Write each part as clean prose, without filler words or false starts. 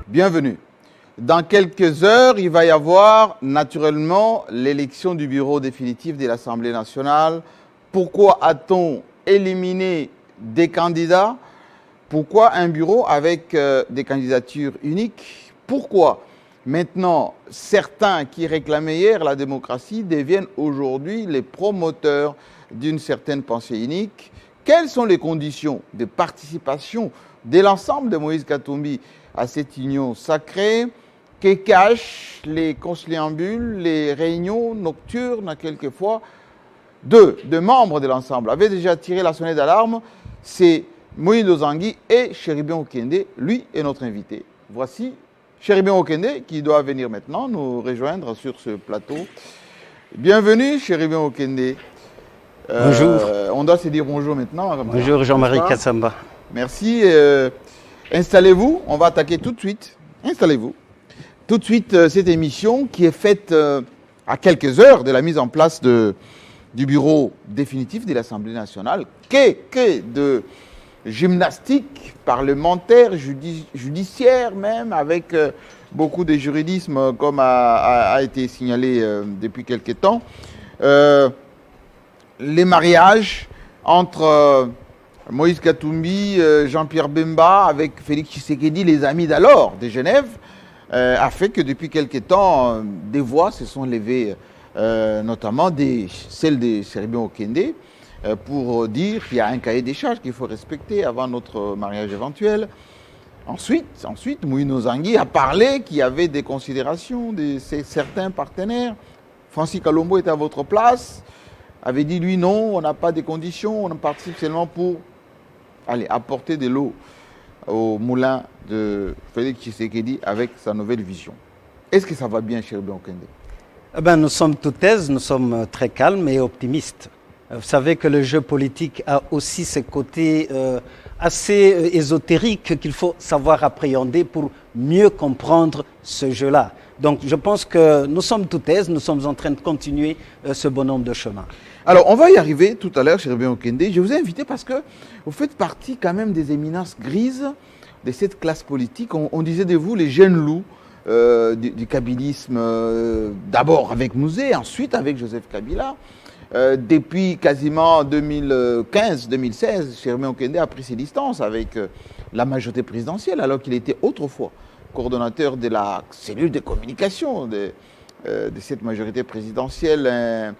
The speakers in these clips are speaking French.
Bienvenue. Dans quelques heures, il va y avoir naturellement l'élection du bureau définitif de l'Assemblée nationale. Pourquoi a-t-on éliminé des candidats? Pourquoi un bureau avec des candidatures uniques? Pourquoi maintenant certains qui réclamaient hier la démocratie deviennent aujourd'hui les promoteurs d'une certaine pensée unique? Quelles sont les conditions de participation de l'ensemble de Moïse Katumbi à cette union sacrée? Que cachent les conciliambules, les réunions nocturnes quelquefois de membres de l'ensemble avaient déjà tiré la sonnette d'alarme. C'est Moïse Ozangui et Chéribien Okende, lui est notre invité. Voici Chéribien Okende qui doit venir maintenant nous rejoindre sur ce plateau. Bienvenue Chéribien Okende. Bonjour. On doit se dire bonjour maintenant. Bonjour Jean-Marie Kassamba. Merci. Installez-vous, on va attaquer tout de suite. Installez-vous. Tout de suite, cette émission qui est faite à quelques heures de la mise en place du bureau définitif de l'Assemblée nationale, que de gymnastique parlementaire, judiciaire même, avec beaucoup de juridisme comme a été signalé depuis quelques temps. Les mariages entre Moïse Katumbi, Jean-Pierre Bemba avec Félix Tshisekedi, les amis d'alors de Genève, a fait que depuis quelque temps, des voix se sont levées, notamment celles de Chéribien Okende, pour dire qu'il y a un cahier des charges qu'il faut respecter avant notre mariage éventuel. Ensuite Moïse Ozangui a parlé qu'il y avait des considérations de certains partenaires. Francis Kalombo est à votre place, avait dit lui non, on n'a pas de conditions, on participe seulement pour apporter de l'eau au moulin de Félix Tshisekedi avec sa nouvelle vision. Est-ce que ça va bien, Chéribien Okende? Nous sommes tout aise, nous sommes très calmes et optimistes. Vous savez que le jeu politique a aussi ses côtés assez ésotériques qu'il faut savoir appréhender pour mieux comprendre ce jeu-là. Donc je pense que nous sommes tout aise, nous sommes en train de continuer ce bonhomme de chemin. Alors on va y arriver tout à l'heure, Chéribien Okende. Je vous ai invité parce que vous faites partie quand même des éminences grises de cette classe politique. On disait de vous les jeunes loups du kabylisme, d'abord avec Mouzé, ensuite avec Joseph Kabila. Depuis quasiment 2015-2016, Chéribien Okende a pris ses distances avec la majorité présidentielle, alors qu'il était autrefois coordonnateur de la cellule de communication de cette majorité présidentielle.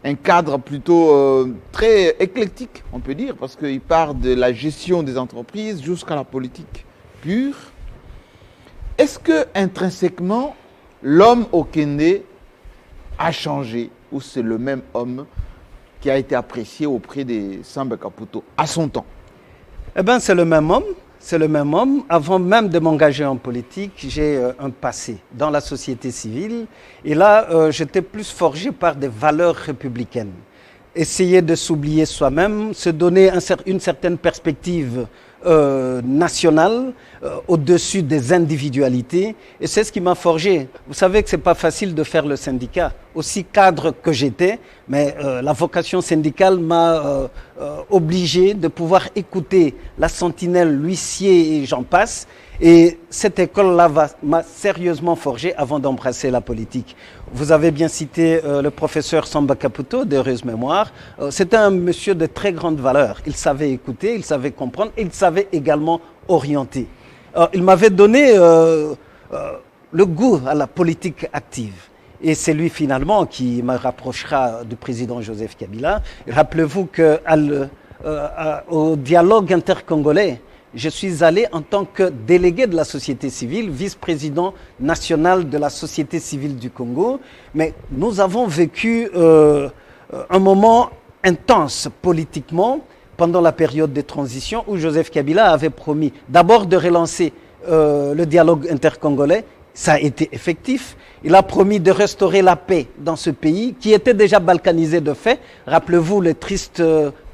Un cadre plutôt très éclectique, on peut dire, parce qu'il part de la gestion des entreprises jusqu'à la politique pure. Est-ce que intrinsèquement, l'homme Okende a changé ou c'est le même homme qui a été apprécié auprès des Samba Kaputo à son temps? C'est le même homme. C'est le même homme. Avant même de m'engager en politique, j'ai un passé dans la société civile. Et là, j'étais plus forgé par des valeurs républicaines. Essayer de s'oublier soi-même, se donner une certaine perspective nationale au-dessus des individualités. Et c'est ce qui m'a forgé. Vous savez que ce n'est pas facile de faire le syndicat. Aussi cadre que j'étais, mais la vocation syndicale m'a obligé de pouvoir écouter la sentinelle, l'huissier et j'en passe. Et cette école-là m'a sérieusement forgé avant d'embrasser la politique. Vous avez bien cité le professeur Samba Kaputo, d'heureuse mémoire. C'était un monsieur de très grande valeur. Il savait écouter, il savait comprendre, et il savait également orienter. Il m'avait donné le goût à la politique active. Et c'est lui finalement qui me rapprochera du président Joseph Kabila. Rappelez-vous qu'au dialogue intercongolais, je suis allé en tant que délégué de la société civile, vice-président national de la société civile du Congo. Mais nous avons vécu un moment intense politiquement pendant la période de transition où Joseph Kabila avait promis d'abord de relancer le dialogue intercongolais. Ça a été effectif. Il a promis de restaurer la paix dans ce pays qui était déjà balkanisé de fait. Rappelez-vous le triste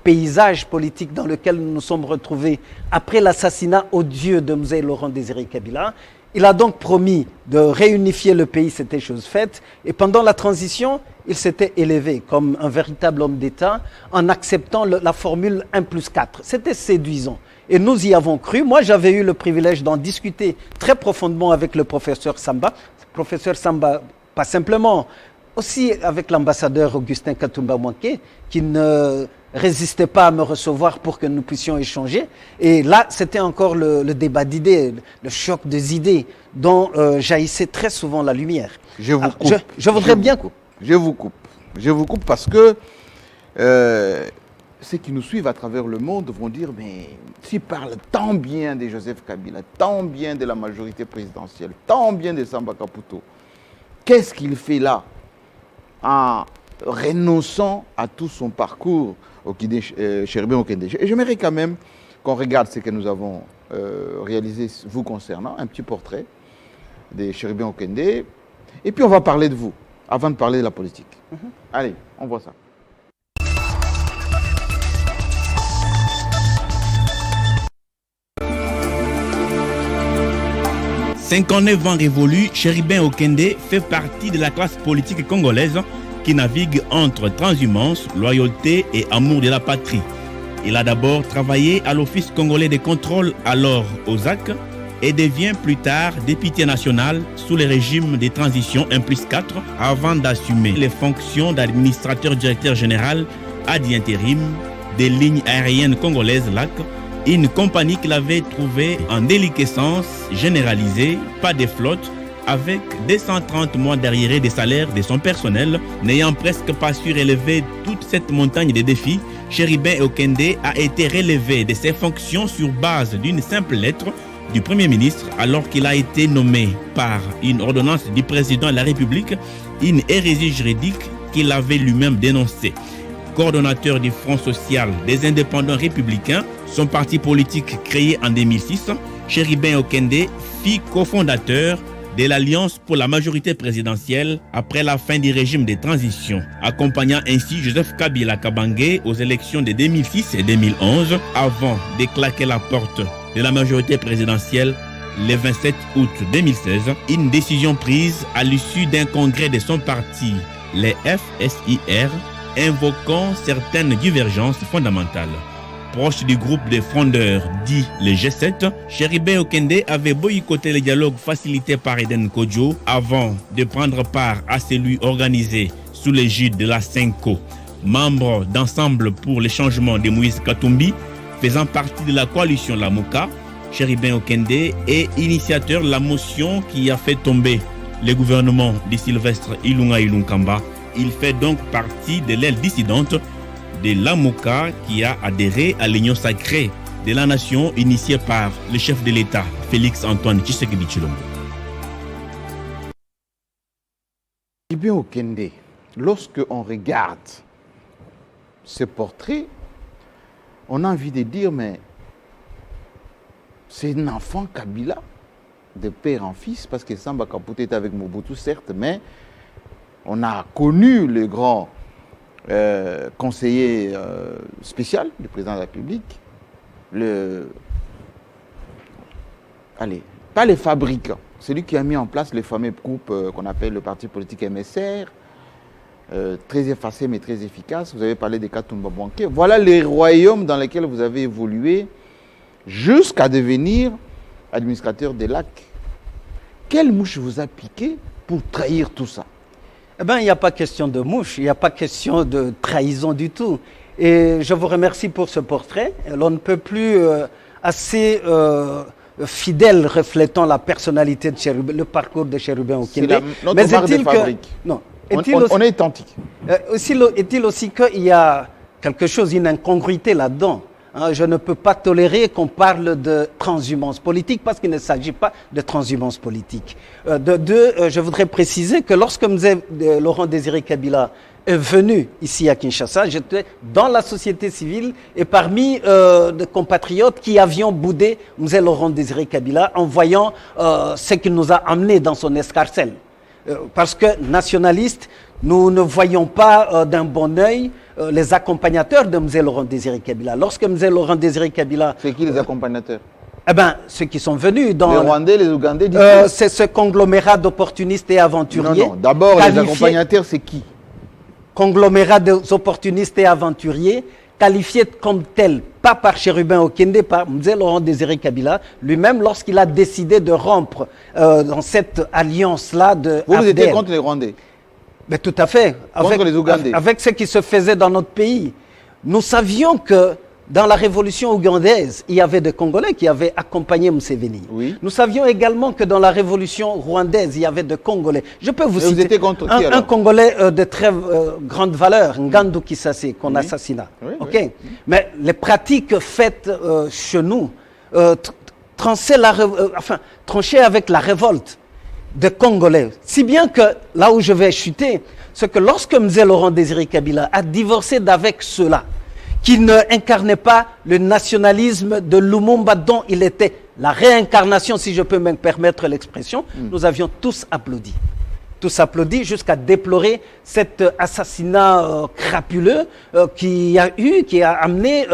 paysage politique dans lequel nous nous sommes retrouvés après l'assassinat odieux de Mzee Laurent Désiré Kabila. Il a donc promis de réunifier le pays, c'était chose faite. Et pendant la transition, il s'était élevé comme un véritable homme d'État en acceptant la formule 1+4. C'était séduisant. Et nous y avons cru. Moi, j'avais eu le privilège d'en discuter très profondément avec le professeur Samba. Professeur Samba, pas simplement, aussi avec l'ambassadeur Augustin Katumba Mwanké, qui ne résistait pas à me recevoir pour que nous puissions échanger. Et là, c'était encore le débat d'idées, le choc des idées dont jaillissait très souvent la lumière. Je vous coupe. Je voudrais bien... Je vous coupe. Je vous coupe parce que ceux qui nous suivent à travers le monde vont dire, mais s'ils parlent tant bien de Joseph Kabila, tant bien de la majorité présidentielle, tant bien de Samba Kaputo, qu'est-ce qu'il fait là en renonçant à tout son parcours au Cherubin Okende? Et j'aimerais quand même qu'on regarde ce que nous avons réalisé vous concernant, un petit portrait de Cherubin Okende, et puis on va parler de vous, avant de parler de la politique. Allez, on voit ça. « 59 ans révolus, Cherubin Okende fait partie de la classe politique congolaise qui navigue entre transhumance, loyauté et amour de la patrie. Il a d'abord travaillé à l'Office congolais de contrôle, alors OZAC, et devient plus tard député national sous le régime de transition 1+4 avant d'assumer les fonctions d'administrateur directeur général ad intérim des lignes aériennes congolaises LAC, une compagnie qu'il avait trouvée en déliquescence généralisée, pas de flotte, avec 230 mois d'arriérés des salaires de son personnel, n'ayant presque pas su relever toute cette montagne de défis, Cherubin Okende a été relevé de ses fonctions sur base d'une simple lettre du Premier ministre alors qu'il a été nommé par une ordonnance du président de la République, une hérésie juridique qu'il avait lui-même dénoncée. Coordonnateur du Front social des indépendants républicains, son parti politique créé en 2006, Cherubin Okende fit cofondateur de l'Alliance pour la majorité présidentielle après la fin du régime de transition, accompagnant ainsi Joseph Kabila Kabange aux élections de 2006 et 2011 avant de claquer la porte de la majorité présidentielle le 27 août 2016, une décision prise à l'issue d'un congrès de son parti, les FSIR, invoquant certaines divergences fondamentales. Proche du groupe des frondeurs dit le G7, Cherubin Okende avait boycotté le dialogue facilité par Eden Kodjo avant de prendre part à celui organisé sous l'égide de la Senko. Membre d'Ensemble pour le changement de Moïse Katumbi, faisant partie de la coalition Lamuka, Cherubin Okende est initiateur de la motion qui a fait tomber le gouvernement de Sylvestre Ilunga Ilunkamba. Il fait donc partie de l'aile dissidente de Lamuka qui a adhéré à l'union sacrée de la nation initiée par le chef de l'État, Félix Antoine Tshisekedi Tshilombo. Cherubin Okende, lorsque on regarde ce portrait, on a envie de dire, mais c'est un enfant Kabila, de père en fils, parce que Samba Kaputo était avec Mobutu, certes, mais on a connu le grand conseiller spécial du président de la République, pas les fabricants, celui qui a mis en place le fameux groupe qu'on appelle le parti politique MSR, très effacé mais très efficace. Vous avez parlé de Katumba Mwanké. Voilà les royaumes dans lesquels vous avez évolué jusqu'à devenir administrateur des lacs. Quelle mouche vous a piqué pour trahir tout ça? Eh bien, il n'y a pas question de mouche, il n'y a pas question de trahison du tout. Et je vous remercie pour ce portrait. On ne peut plus assez fidèle reflétant la personnalité de Cherubin, le parcours de Cherubin Okende. Mais est-il que... Non. On est identique. Est-il aussi qu'il y a quelque chose, une incongruité là-dedans? Je ne peux pas tolérer qu'on parle de transhumance politique parce qu'il ne s'agit pas de transhumance politique. Je voudrais préciser que lorsque Laurent Désiré Kabila est venu ici à Kinshasa, j'étais dans la société civile et parmi des compatriotes qui avions boudé M. Laurent Désiré Kabila en voyant ce qu'il nous a amené dans son escarcelle. Parce que nationalistes, nous ne voyons pas d'un bon œil les accompagnateurs de M. Laurent Désiré Kabila. Lorsque M. Laurent Désiré Kabila... C'est qui les accompagnateurs? Eh bien, ceux qui sont venus dans... Les Rwandais, les Ougandais disent c'est ce conglomérat d'opportunistes et aventuriers. non, d'abord, les accompagnateurs, c'est qui? Conglomérat d'opportunistes et aventuriers, qualifiés comme tels, pas par Chérubin Okende, par Mzee Laurent Désiré Kabila, lui-même, lorsqu'il a décidé de rompre dans cette alliance-là de Vous AFDL. étiez contre les Rwandais? Mais tout à fait. Contre les Ougandais. Avec ce qui se faisait dans notre pays. Nous savions que dans la révolution ougandaise, il y avait des Congolais qui avaient accompagné Museveni. Oui. Nous savions également que dans la révolution rwandaise, il y avait des Congolais. Je peux vous Mais vous citer étiez contre qui, alors? un Congolais de très grande valeur, Ngandu Kisase, qu'on assassina. Oui, Ok. oui. Mais les pratiques faites chez nous, tranchaient avec la révolte des Congolais. Si bien que là où je vais chuter, c'est que lorsque Mzee Laurent Désiré Kabila a divorcé d'avec ceux-là, qui ne incarnaient pas le nationalisme de Lumumba dont il était la réincarnation, si je peux me permettre l'expression, nous avions tous applaudi. Tous applaudi jusqu'à déplorer cet assassinat crapuleux qui a amené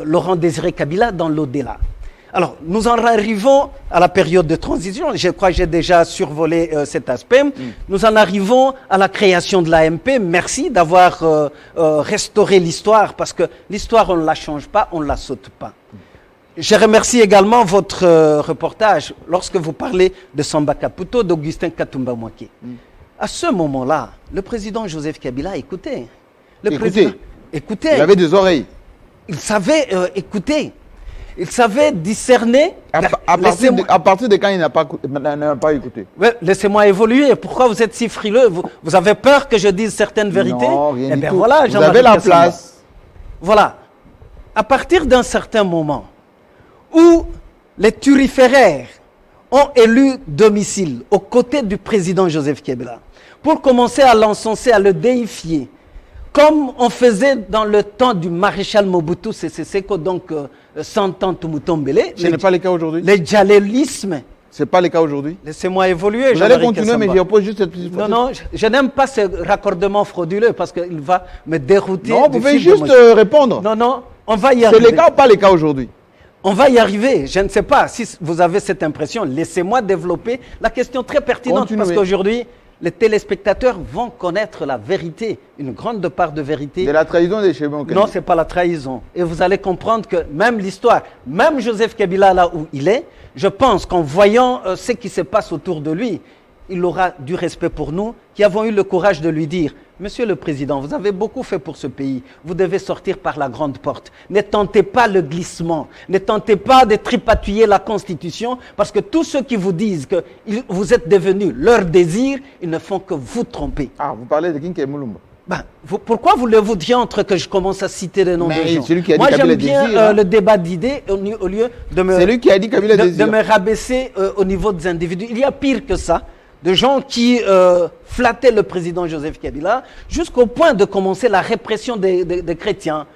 Laurent Désiré Kabila dans l'au-delà. Alors, nous en arrivons à la période de transition. Je crois que j'ai déjà survolé cet aspect. Nous en arrivons à la création de l'AMP. Merci d'avoir restauré l'histoire, parce que l'histoire, on ne la change pas, on ne la saute pas. Je remercie également votre reportage lorsque vous parlez de Samba Kaputo, d'Augustin Katumba Mouaké. À ce moment-là, le président Joseph Kabila écoutait. Écoutait. Il avait des oreilles. Il savait écouter. Il savait discerner. À partir de quand il n'a pas écouté? Ouais, laissez-moi évoluer. Pourquoi vous êtes si frileux? Vous avez peur que je dise certaines vérités? Non, rien du tout. Voilà, vous avez la place. Voilà. À partir d'un certain moment où les turiféraires ont élu domicile aux côtés du président Joseph Kabila pour commencer à l'encenser, à le déifier, comme on faisait dans le temps du maréchal Mobutu Sese Seko, donc 100 ans Tumutombele. Ce n'est pas le cas aujourd'hui. Les djalelismes. Ce n'est pas le cas aujourd'hui. Laissez-moi évoluer. Vous allez continuer, mais je pose juste cette petite question. Non, je n'aime pas ce raccordement frauduleux parce qu'il va me dérouter. Non, vous pouvez juste répondre. Non, on va y arriver. C'est le cas ou pas le cas aujourd'hui? On va y arriver. Je ne sais pas si vous avez cette impression. Laissez-moi développer la question très pertinente. Continuez. Parce qu'aujourd'hui, les téléspectateurs vont connaître la vérité, une grande part de vérité. De la trahison des Chérubin Okende. Non, ce n'est pas la trahison. Et vous allez comprendre que même l'histoire, même Joseph Kabila là où il est, je pense qu'en voyant ce qui se passe autour de lui, il aura du respect pour nous, qui avons eu le courage de lui dire: Monsieur le Président, vous avez beaucoup fait pour ce pays, vous devez sortir par la grande porte. Ne tentez pas le glissement, ne tentez pas de tripatouiller la Constitution, parce que tous ceux qui vous disent que vous êtes devenus leur désir, ils ne font que vous tromper. Ah, vous parlez de Kinké Moulumba. Pourquoi voulez-vous diantre que je commence à citer les noms des gens? Moi, j'aime bien le débat d'idées au lieu de me rabaisser au niveau des individus. Il y a pire que ça. De gens qui flattaient le président Joseph Kabila jusqu'au point de commencer la répression des chrétiens.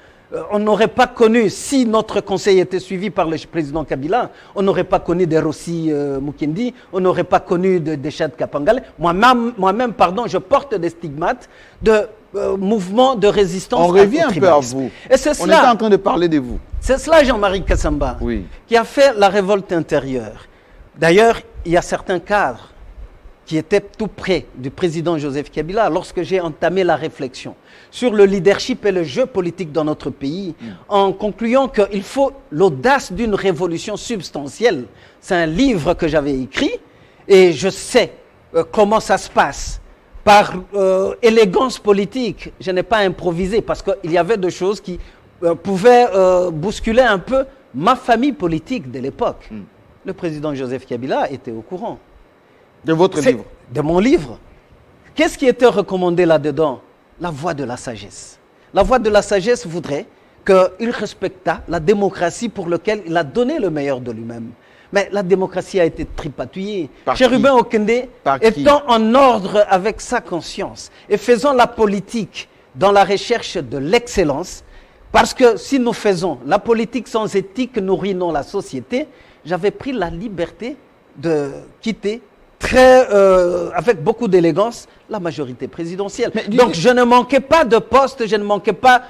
On n'aurait pas connu, si notre conseil était suivi par le président Kabila, on n'aurait pas connu des Rossi Mukendi, on n'aurait pas connu des Chad Kapangale. Moi-même, je porte des stigmates de mouvements de résistance. On revient un peu à vous. Et on était en train de parler de vous. C'est cela, Jean-Marie Kassamba, qui a fait la révolte intérieure. D'ailleurs, il y a certains cadres qui était tout près du président Joseph Kabila lorsque j'ai entamé la réflexion sur le leadership et le jeu politique dans notre pays, en concluant qu'il faut l'audace d'une révolution substantielle. C'est un livre que j'avais écrit et je sais comment ça se passe. Par élégance politique, je n'ai pas improvisé parce qu'il y avait des choses qui pouvaient bousculer un peu ma famille politique de l'époque. Le président Joseph Kabila était au courant. De votre livre? De mon livre. Qu'est-ce qui était recommandé là-dedans? La voie de la sagesse. La voie de la sagesse voudrait qu'il respectât la démocratie pour laquelle il a donné le meilleur de lui-même. Mais la démocratie a été tripatouillée. Chérubin Okende étant en ordre avec sa conscience et faisant la politique dans la recherche de l'excellence, parce que si nous faisons la politique sans éthique, nous ruinons la société, j'avais pris la liberté de quitter avec beaucoup d'élégance, la majorité présidentielle. Mais donc je ne manquais pas de poste, je ne manquais pas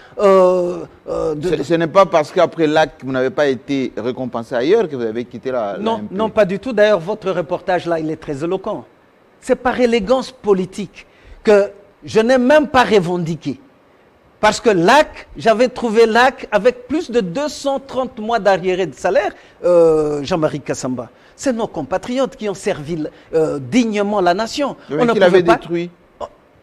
Ce n'est pas parce qu'après l'acte, vous n'avez pas été récompensé ailleurs que vous avez quitté la Non, MP. non, pas du tout. D'ailleurs, votre reportage là, il est très éloquent. C'est par élégance politique que je n'ai même pas revendiqué. Parce que l'AC, j'avais trouvé l'AC avec plus de 230 mois d'arriéré de salaire, Jean-Marie Kassamba. C'est nos compatriotes qui ont servi dignement la nation. Mais qui l'avait détruit?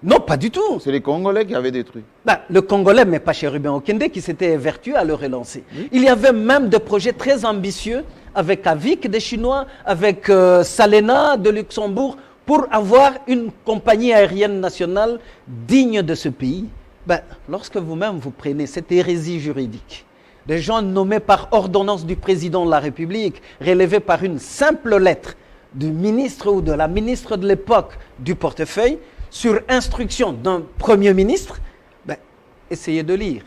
Non, pas du tout. C'est les Congolais qui avaient détruit. Ben, le Congolais, mais pas Chérubin Okende, qui s'était évertué à le relancer. Oui. Il y avait même des projets très ambitieux avec Avik des Chinois, avec Salena de Luxembourg, pour avoir une compagnie aérienne nationale digne de ce pays. Ben, lorsque vous-même vous prenez cette hérésie juridique, des gens nommés par ordonnance du président de la République, relevés par une simple lettre du ministre ou de la ministre de l'époque du portefeuille, sur instruction d'un Premier ministre, ben, essayez de lire.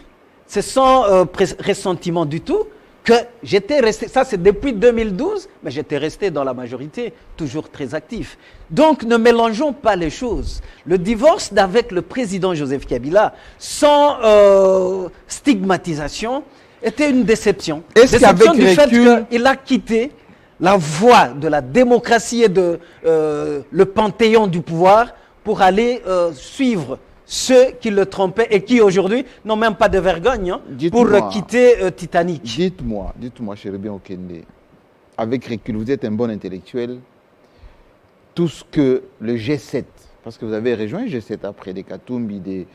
C'est sans ressentiment du tout que j'étais resté, ça c'est depuis 2012, mais j'étais resté dans la majorité, toujours très actif. Donc ne mélangeons pas les choses. Le divorce avec le président Joseph Kabila, sans stigmatisation, était une déception. Déception du fait qu'il a quitté la voie de la démocratie et de le panthéon du pouvoir pour aller suivre ceux qui le trompaient et qui aujourd'hui n'ont même pas de vergogne pour quitter Titanic. Dites-moi, Chérubin Okende, avec recul, vous êtes un bon intellectuel, tout ce que le G7, parce que vous avez rejoint le G7 après, des Katumbi, des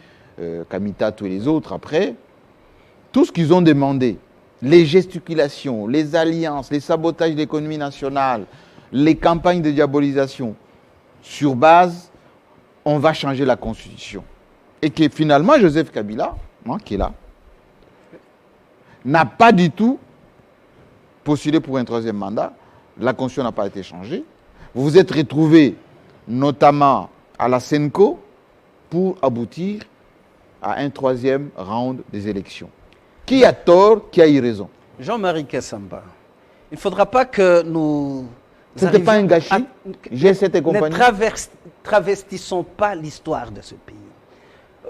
Kamitatu et les autres après, tout ce qu'ils ont demandé, les gesticulations, les alliances, les sabotages de l'économie nationale, les campagnes de diabolisation, sur base on va changer la Constitution. Et que finalement, Joseph Kabila, qui est là, n'a pas du tout postulé pour un troisième mandat. La Constitution n'a pas été changée. Vous vous êtes retrouvés, notamment à la Senco, pour aboutir à un troisième round des élections. Qui a tort, qui a eu raison? Jean-Marie Kassamba, il ne faudra pas que nous... Ce n'était pas un gâchis, G7 et compagnie. Ne travestissons pas l'histoire de ce pays.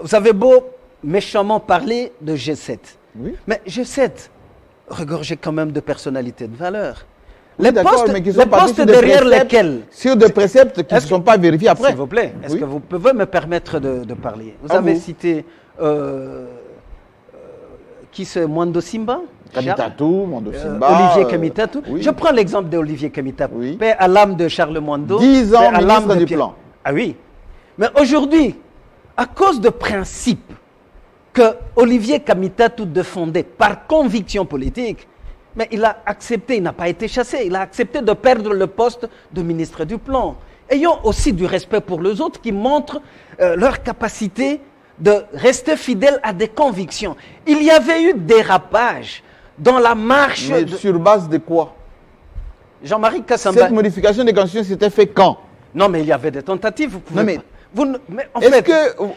Vous avez beau méchamment parler de G7, oui. Mais G7 regorgeait quand même de personnalités de valeur. Oui, les postes derrière lesquels... Sur des préceptes qui ne sont pas vérifiés après. S'il vous plaît, est-ce que vous pouvez me permettre de parler? Vous avez cité... qui c'est Mwando Simba? Kamitatu, Mwando Simba. Olivier Kamitatu. Oui. Je prends l'exemple d'Olivier Kamitatu. Oui. Paix à l'âme de Charles Mwando. 10 ans ministre du plan. Ah oui. Mais aujourd'hui, à cause de principes que Olivier Kamitatu défendait par conviction politique, mais il a accepté, il n'a pas été chassé, il a accepté de perdre le poste de ministre du plan. Ayons aussi du respect pour les autres qui montrent leur capacité de rester fidèles à des convictions. Il y avait eu dérapage dans la marche... Mais sur base de quoi? Jean-Marie Kassamba... Cette modification des constitutions s'était fait quand? Non, mais il y avait des tentatives. Vous pouvez non, mais... mais en fait,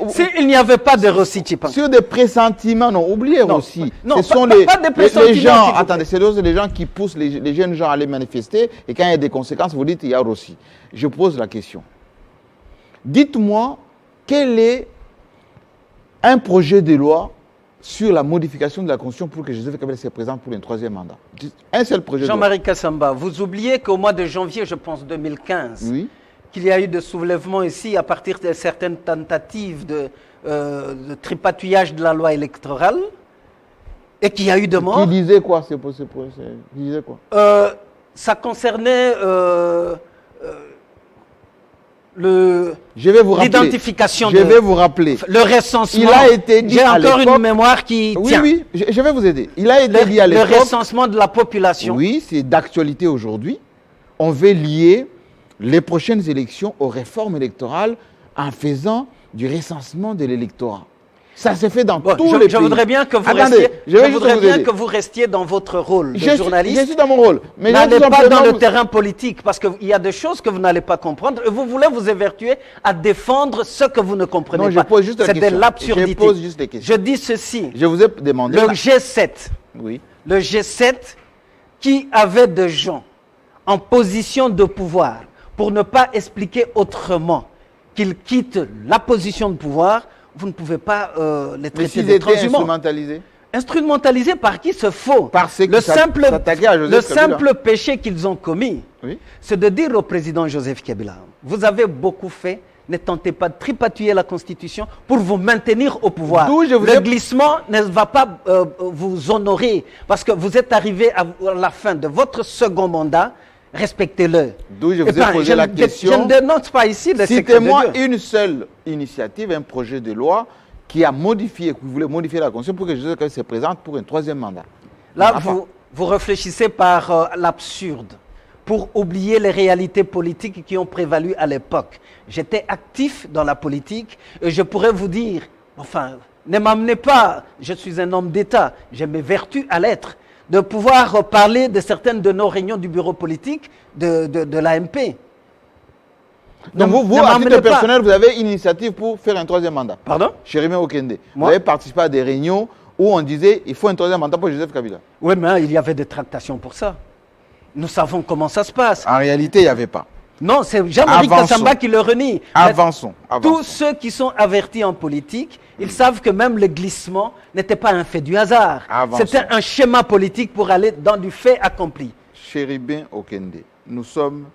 s'il n'y avait pas de Rossi Tchipan... Sur des pressentiments, non, oubliez Rossi. Non, ce sont pas des pressentiments. Les gens, attendez, c'est les gens qui poussent les jeunes gens à aller manifester et quand il y a des conséquences, vous dites il y a Rossi. Je pose la question. Dites-moi, quel est un projet de loi sur la modification de la Constitution pour que Joseph Kabila se présente pour un troisième mandat? Un seul projet de loi. Jean-Marie Kassamba, vous oubliez qu'au mois de janvier, je pense 2015, oui, qu'il y a eu des soulèvements ici à partir de certaines tentatives de tripatouillage de la loi électorale et qu'il y a eu de morts. Qui disait quoi? Qui disait quoi? Ça concernait l'identification. Je vais vous rappeler. Le recensement. Il a été dit à l'époque. J'ai encore une mémoire qui tient. Oui, je vais vous aider. Il a été dit à l'époque. Le recensement de la population. Oui, c'est d'actualité aujourd'hui. On veut lier les prochaines élections aux réformes électorales en faisant du recensement de l'électorat. Ça s'est fait dans tous les pays. Je voudrais bien que vous restiez dans votre rôle de journaliste. Je suis dans mon rôle. Mais n'allez pas dans le terrain politique parce qu'il y a des choses que vous n'allez pas comprendre et vous voulez vous évertuer à défendre ce que vous ne comprenez pas. C'est de l'absurdité. Je pose juste des questions. Je dis ceci. Je vous ai demandé. Le G7. Oui. Le G7 qui avait des gens en position de pouvoir pour ne pas expliquer autrement qu'ils quittent la position de pouvoir, vous ne pouvez pas les Mais traiter s'ils de étaient transhumants. instrumentalisés. Instrumentalisés par qui se faut. Par ceux qui Le simple s'attaquaient à Joseph Kabila. simple péché qu'ils ont commis, Oui. c'est de dire au président Joseph Kabila, vous avez beaucoup fait, ne tentez pas de tripatouiller la Constitution pour vous maintenir au pouvoir. D'où je vous Le ai- glissement ne va pas vous honorer parce que vous êtes arrivé à la fin de votre second mandat, respectez-le. D'où je vous Eh ai ben, posé je la ne- question. Je ne dénonce pas ici le secret de Citez-moi Dieu. une seule initiative, un projet de loi qui a modifié, qui voulait modifier la Constitution pour que Joseph Kabila se présente pour un troisième mandat. Là, Il n'y en a vous réfléchissez par l'absurde pour oublier les réalités politiques qui ont prévalu à l'époque. J'étais actif dans la politique et je pourrais vous dire, enfin, ne m'amenez pas, je suis un homme d'État, j'ai mes vertus à l'être, de pouvoir parler de certaines de nos réunions du bureau politique de l'AMP. Donc vous, Ne à m'emmenez titre pas. personnel, vous avez une initiative pour faire un troisième mandat. Pardon? Chéribin Okende, vous Moi avez participé à des réunions où on disait il faut un troisième mandat pour Joseph Kabila. Oui, mais il y avait des tractations pour ça. Nous savons comment ça se passe. En réalité, il n'y avait pas. Non, c'est Jean-Marie Avançons. Kassamba qui le renie. Avançons. Tous avançons. ceux qui sont avertis en politique, ils savent que même le glissement n'était pas un fait du hasard. Avançons. C'était un schéma politique pour aller dans du fait accompli. Chéribin Okende, nous sommes.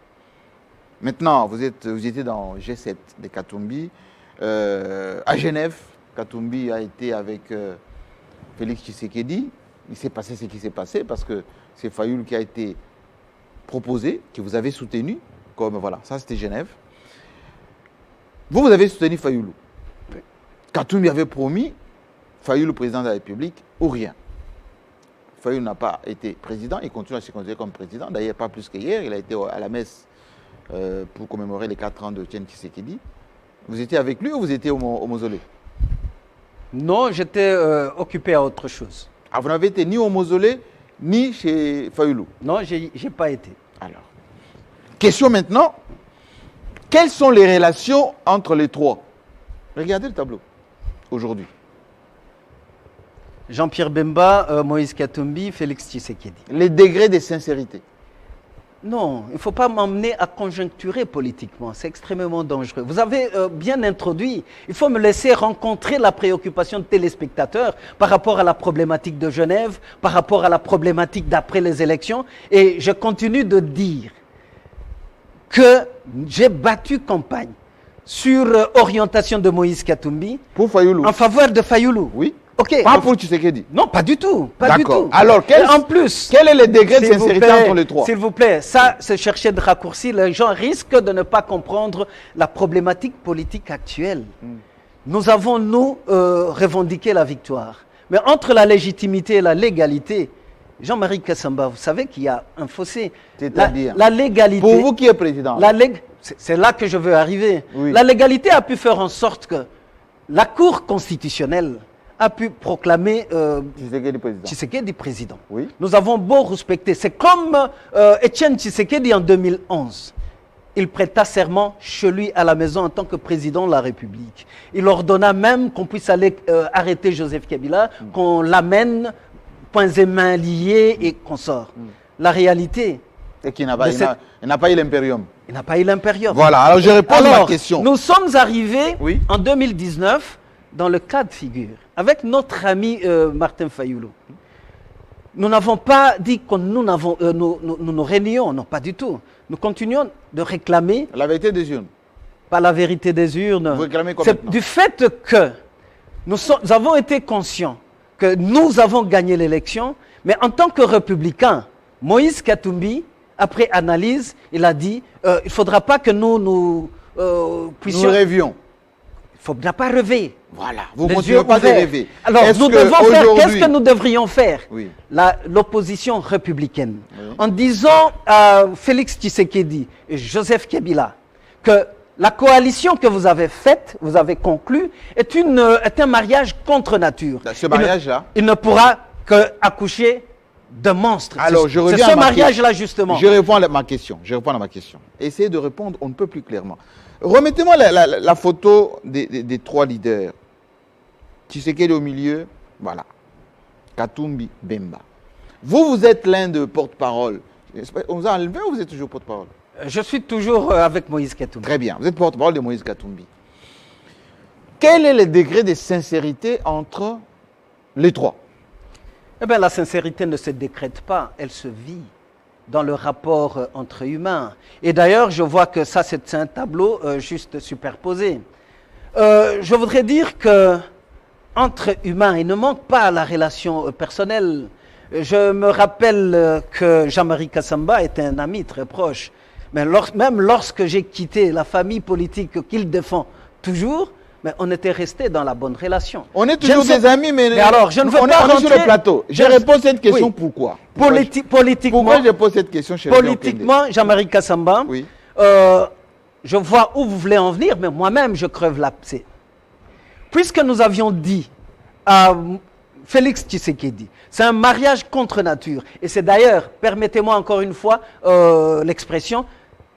Maintenant, vous étiez dans G7 de Katumbi. À Genève, Katumbi a été avec Félix Tshisekedi. Il s'est passé ce qui s'est passé parce que c'est Fayoulou qui a été proposé, que vous avez soutenu. Comme voilà, ça c'était Genève. Vous avez soutenu Fayoulou. Katumbi avait promis Fayoulou président de la République ou rien. Fayoulou n'a pas été président, il continue à se considérer comme président. D'ailleurs, pas plus qu'hier, il a été à la messe pour commémorer les 4 ans de Etienne Tshisekedi. Vous étiez avec lui ou vous étiez au mausolée? Non, j'étais occupé à autre chose. Ah, vous n'avez été ni au mausolée, ni chez Fayoulou. Non, j'ai pas été. Alors, question maintenant. Quelles sont les relations entre les trois? Regardez le tableau, aujourd'hui. Jean-Pierre Bemba, Moïse Katumbi, Félix Tshisekedi. Les degrés de sincérité. Non, il ne faut pas m'emmener à conjoncturer politiquement. C'est extrêmement dangereux. Vous avez bien introduit. Il faut me laisser rencontrer la préoccupation de téléspectateurs par rapport à la problématique de Genève, par rapport à la problématique d'après les élections. Et je continue de dire que j'ai battu campagne sur orientation de Moïse Katumbi Pour Fayoulou. en faveur de Fayoulou. Oui. Ok. Pas pour Tshisekedi. Non, pas du tout. Pas du D'accord. tout. Alors, Et en plus, quel est le degré de s'il vous sincérité plaît, entre les trois? S'il vous plaît, ça, c'est chercher de raccourcis. Les gens risquent de ne pas comprendre la problématique politique actuelle. Nous avons, nous, revendiqué la victoire. Mais entre la légitimité et la légalité, Jean-Marie Kassamba, vous savez qu'il y a un fossé. C'est-à-dire La légalité. Pour vous qui êtes président. C'est là que je veux arriver. Oui. La légalité a pu faire en sorte que la Cour constitutionnelle a pu proclamer Tshisekedi président. Tshisekedi président. Oui. Nous avons beau respecter. C'est comme Etienne Tshisekedi en 2011. Il prêta serment chez lui à la maison en tant que président de la République. Il ordonna même qu'on puisse aller arrêter Joseph Kabila, qu'on l'amène, poings et mains liés et qu'on sort. La réalité, Et qui n'a pas, De cette- il n'a pas eu l'impérium. il n'a pas eu l'impérium. Voilà, alors je réponds à ma Alors, question. nous sommes arrivés Oui. en 2019 dans le cas de figure avec notre ami Martin Fayoulou. Nous n'avons pas dit que nous réunions, non, pas du tout. Nous continuons de réclamer, La vérité des urnes. pas la vérité des urnes. Vous réclamez quoi C'est maintenant? du fait que nous avons été conscients que nous avons gagné l'élection, mais en tant que républicains, Moïse Katumbi, après analyse, il a dit il ne faudra pas que nous puissions. Nous rêvions. Il ne faudra pas rêver. Voilà, vous Les continuez yeux pas de ouverts. rêver. Alors, Est-ce nous que devons faire, qu'est-ce aujourd'hui- que nous devrions faire? Oui. L'opposition républicaine, Oui. en disant à Félix Tshisekedi et Joseph Kabila que la coalition que vous avez faite, vous avez conclue, est un mariage contre nature. Ce mariage-là, Il ne pourra qu'accoucher de monstres. Alors, je reviens C'est à ce ma mariage-là, justement. Je réponds à ma question. Je réponds à ma question. Essayez de répondre, on ne peut plus clairement. Remettez-moi la photo des trois leaders. Tshisekedi au milieu, voilà. Katumbi, Bemba. Vous êtes l'un de porte-parole. On vous a enlevé ou vous êtes toujours porte-parole? Je suis toujours avec Moïse Katumbi. Très bien. Vous êtes porte-parole de Moïse Katumbi. Quel est le degré de sincérité entre les trois? Eh bien, la sincérité ne se décrète pas, elle se vit dans le rapport entre humains. Et d'ailleurs, je vois que ça, c'est un tableau juste superposé. Je voudrais dire que entre humains, il ne manque pas la relation personnelle. Je me rappelle que Jean-Marie Kassamba était un ami très proche. Mais même lorsque j'ai quitté la famille politique qu'il défend toujours, mais on était resté dans la bonne relation. On est toujours des amis, mais alors, je ne veux pas on est rentrer sur le plateau. Je réponds cette question, oui. Pourquoi Politiquement, pourquoi je pose cette question chez politiquement, Jean-Marie Kassamba, oui. Je vois où vous voulez en venir, mais moi-même, je creve l'abcès. Puisque nous avions dit à Félix Tshisekedi, c'est un mariage contre nature. Et c'est d'ailleurs, permettez-moi encore une fois l'expression,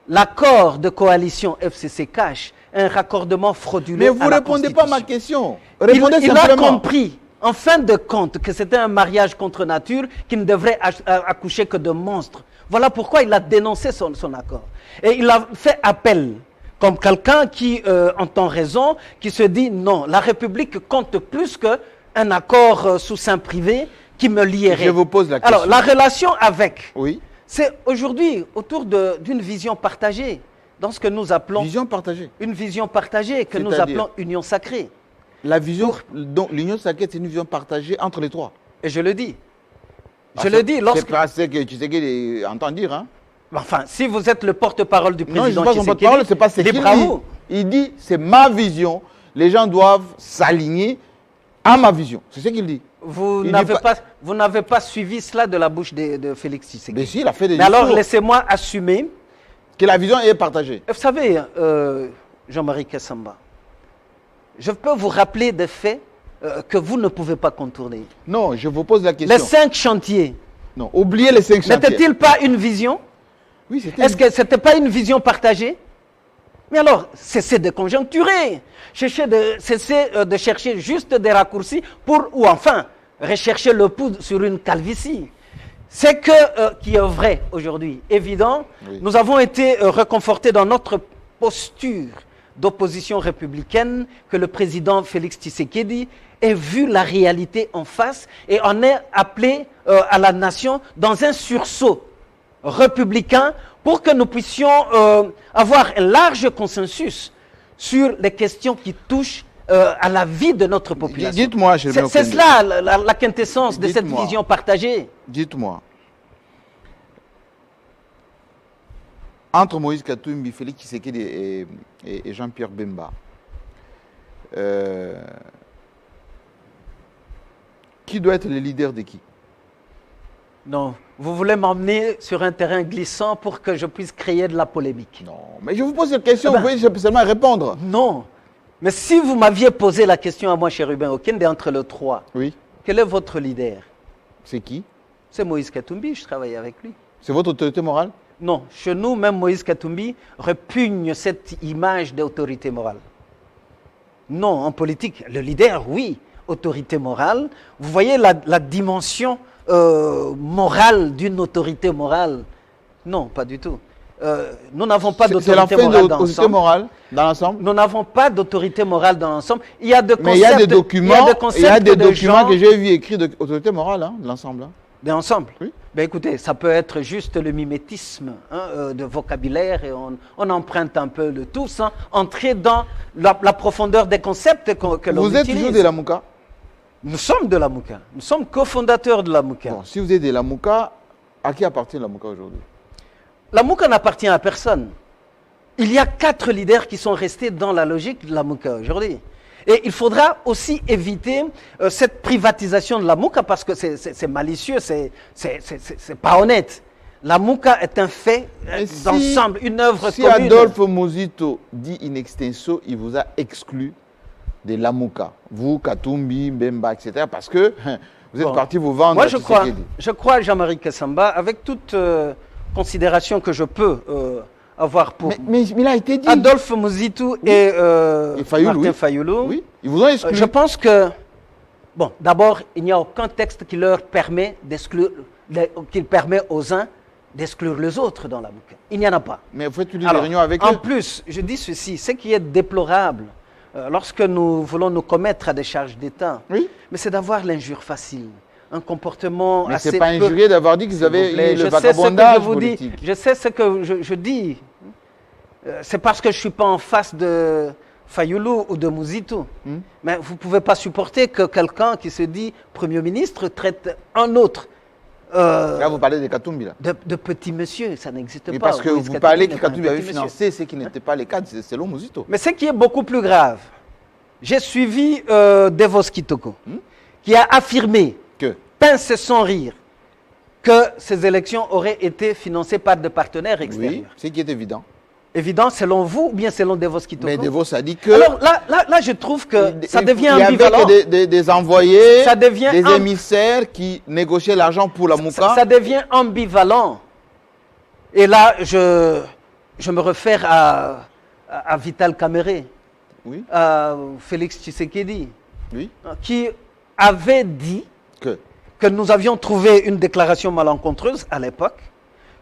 l'accord de coalition FCC cache un raccordement frauduleux. Mais vous ne répondez pas à ma question. Répondez simplement. Il a compris, en fin de compte, que c'était un mariage contre nature qui ne devrait accoucher que de monstres. Voilà pourquoi il a dénoncé son accord. Et il a fait appel, comme quelqu'un qui entend raison, qui se dit non, la République compte plus qu'un accord sous seing privé qui me lierait. Je vous pose la question. Alors, la relation avec, oui. c'est aujourd'hui autour d'une vision partagée. Dans ce que nous appelons... Vision partagée. Une vision partagée que nous appelons union sacrée. La vision, donc l'union sacrée, c'est une vision partagée entre les trois. Et je le dis. Je le dis lorsque... C'est pas ce que Tshisekedi entend dire, hein. Enfin, si vous êtes le porte-parole du président Tshisekedi... Non, je ne suis pas son porte-parole, c'est pas ce qu'il dit. Il dit, c'est ma vision, les gens doivent s'aligner à ma vision. C'est ce qu'il dit. Vous n'avez pas suivi cela de la bouche de Félix Tshisekedi. Mais si, il a fait des discours. Mais alors, laissez-moi assumer... que la vision est partagée. Vous savez, Jean-Marie Kassamba, je peux vous rappeler des faits que vous ne pouvez pas contourner. Non, je vous pose la question. Les 5 chantiers. Non, oubliez les 5 chantiers. N'était-il pas une vision? Oui, c'était. Est-ce que ce n'était pas une vision partagée? Mais alors, cessez de conjoncturer. Cessez de chercher juste des raccourcis pour, ou enfin, rechercher le pouls sur une calvitie. C'est qui est vrai aujourd'hui, évident. Oui. Nous avons été reconfortés dans notre posture d'opposition républicaine que le président Félix Tshisekedi ait vu la réalité en face et en ait appelé à la nation dans un sursaut républicain pour que nous puissions avoir un large consensus sur les questions qui touchent à la vie de notre population. Dites-moi, c'est cela la quintessence de cette vision partagée. Dites-moi, entre Moïse Katumbi, Félix Tshisekedi et Jean-Pierre Bemba, qui doit être le leader de qui? Non, vous voulez m'emmener sur un terrain glissant pour que je puisse créer de la polémique. Non, mais je vous pose cette question, vous pouvez seulement répondre. Non, mais si vous m'aviez posé la question à moi, Chérubin Okende, entre les trois, oui. Quel est votre leader? C'est qui? C'est Moïse Katumbi, je travaille avec lui. C'est votre autorité morale? Non, chez nous, même Moïse Katumbi repugne cette image d'autorité morale. Non, en politique, le leader, oui, autorité morale. Vous voyez la dimension morale d'une autorité morale? Non, pas du tout. Nous n'avons pas d'autorité morale dans l'ensemble. Nous n'avons pas d'autorité morale dans l'ensemble. Il y a des concepts, mais il y a des documents que j'ai vu écrits d'autorité morale dans l'ensemble. De l'ensemble? Oui. Ben écoutez, ça peut être juste le mimétisme de vocabulaire et on emprunte un peu le tout sans entrer dans la profondeur des concepts que l'on utilise. Vous êtes toujours de la Mouka? Nous sommes de la Mouka. Nous sommes cofondateurs de la Mouka. Bon, si vous êtes de la Mouka, à qui appartient la Mouka aujourd'hui? La Mouka n'appartient à personne. Il y a 4 leaders qui sont restés dans la logique de la Mouka aujourd'hui. Et il faudra aussi éviter cette privatisation de la Mouka parce que c'est malicieux, c'est pas honnête. La Mouka est un fait d'ensemble, une œuvre commune. Si Adolphe Muzito dit in extenso, il vous a exclu de la Mouka. Vous, Katumbi, Bemba, etc. Parce que vous êtes parti vous vendre. Moi, je crois, Jean-Marie Kassamba, avec toute considération que je peux avoir pour mais il a été dit. Adolphe Muzito et Martin Fayoulou. Oui, ils vous ont exclu. Je pense que, bon, d'abord, il n'y a aucun texte qui leur permet d'exclure, qui permet aux uns d'exclure les autres dans la Mouka. Il n'y en a pas. Mais vous faites toutes les Alors, réunions avec en eux. plus, je dis ceci, ce qui est déplorable, lorsque nous voulons nous commettre à des charges d'État, Oui. mais c'est d'avoir l'injure facile, un comportement Mais assez c'est pas peu- injurieux d'avoir dit que vous S'il avez vous plaît, eu je le sais ce que vagabondage je vous dis. politique. Je sais ce que je dis. C'est parce que je ne suis pas en face de Fayoulou ou de Mouzitou. Mais vous ne pouvez pas supporter que quelqu'un qui se dit Premier ministre traite un autre Là, vous parlez de Katumbi, là. de petit monsieur. Ça n'existe Mais pas. parce que Moïse vous Katumbi parlez que n'est pas un Katumbi avait petit monsieur. financé ceux qui n'étaient pas les cadres, c'est selon Mouzito. Mais ce qui est beaucoup plus grave, j'ai suivi Devos Kitoko, qui a affirmé, Que pince sans rire, que ces élections auraient été financées par des partenaires extérieurs. oui, c'est qui est évident. Évident, selon vous ou bien selon Devos Kitoko? Mais Devos a dit que Alors là, je trouve que ça devient il y ambivalent. avait que des envoyés, Ça devient des émissaires qui négociaient l'argent pour la Mouka. Ça devient ambivalent. Et là, je me réfère à Vital Kamere, Oui, à Félix Tshisekedi, oui. qui avait dit que nous avions trouvé une déclaration malencontreuse à l'époque,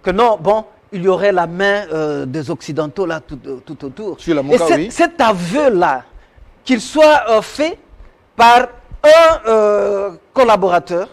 que non, bon, il y aurait la main des Occidentaux là tout autour. Sur la Mouka, et oui. cet aveu-là, qu'il soit fait par un collaborateur.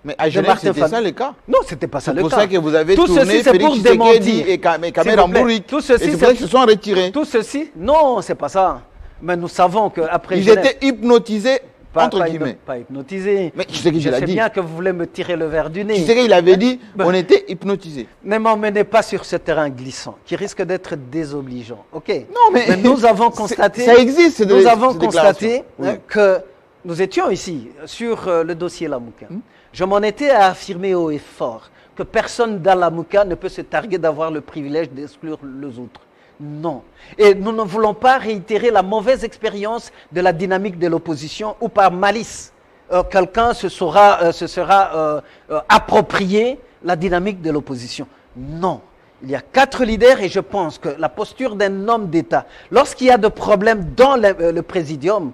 Mais à Genève, Martin c'était Fayulu. ça le cas. Non, c'était pas ça C'est le pour cas. ça que vous avez Tout tourné ceci, c'est Félix pour Tshisekedi démentir. et Kamer S'il vous plaît. Ambouri. Tout Et ceci, c'est pour ça qu'ils se sont retirés. Tout ceci, non, c'est pas ça. Mais nous savons qu'après Ils Genève, étaient hypnotisés, entre guillemets. pas hypnotisés. Mais Tshisekedi, Je il a sais dit. bien que vous voulez me tirer le verre du nez. Tu sais qu'il avait dit, Ben, on était hypnotisés. Ne m'emmenez pas sur ce terrain glissant qui risque d'être désobligeant. Ok. Non, mais nous avons c'est- constaté. ça existe, ces Nous avons ces constaté déclarations. que nous étions ici sur le dossier Lamouka. Je m'en étais à affirmer haut et fort que personne dans Lamouka ne peut se targuer d'avoir le privilège d'exclure les autres. Non. Et nous ne voulons pas réitérer la mauvaise expérience de la dynamique de l'opposition où par malice, quelqu'un se sera approprié la dynamique de l'opposition. Non. Il y a 4 leaders et je pense que la posture d'un homme d'État, lorsqu'il y a des problèmes dans le présidium,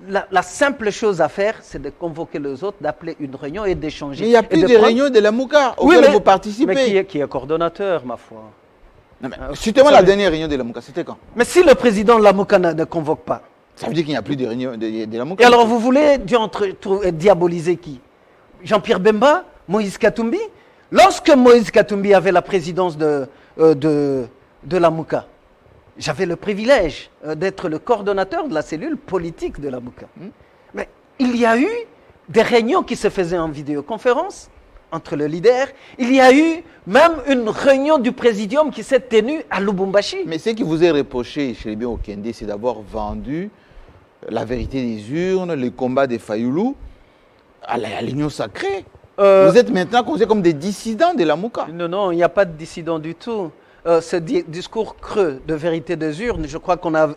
la simple chose à faire, c'est de convoquer les autres, d'appeler une réunion et d'échanger. Mais il n'y a plus de réunions de la Mouka auxquelles vous participez. Mais qui est coordonnateur, ma foi? Non, mais Citez-moi la dernière réunion de la Mouka, c'était quand? Mais si le président Lamouka ne convoque pas, Ça veut dire qu'il n'y a plus de réunion de la et Mouka. alors vous voulez diaboliser qui? Jean-Pierre Bemba? Moïse Katumbi? Lorsque Moïse Katumbi avait la présidence de Lamouka, j'avais le privilège d'être le coordonnateur de la cellule politique de Lamouka. Mais il y a eu des réunions qui se faisaient en vidéoconférence entre le leader. Il y a eu même une réunion du présidium qui s'est tenue à Lubumbashi. Mais ce qui vous est reproché, Chéribien Okende, c'est d'avoir vendu la vérité des urnes, le combat des Fayoulou à l'Union sacrée. Vous êtes maintenant considérés comme des dissidents de la Mouka. Non, il n'y a pas de dissident du tout. Ce discours creux de vérité des urnes, je crois qu'on a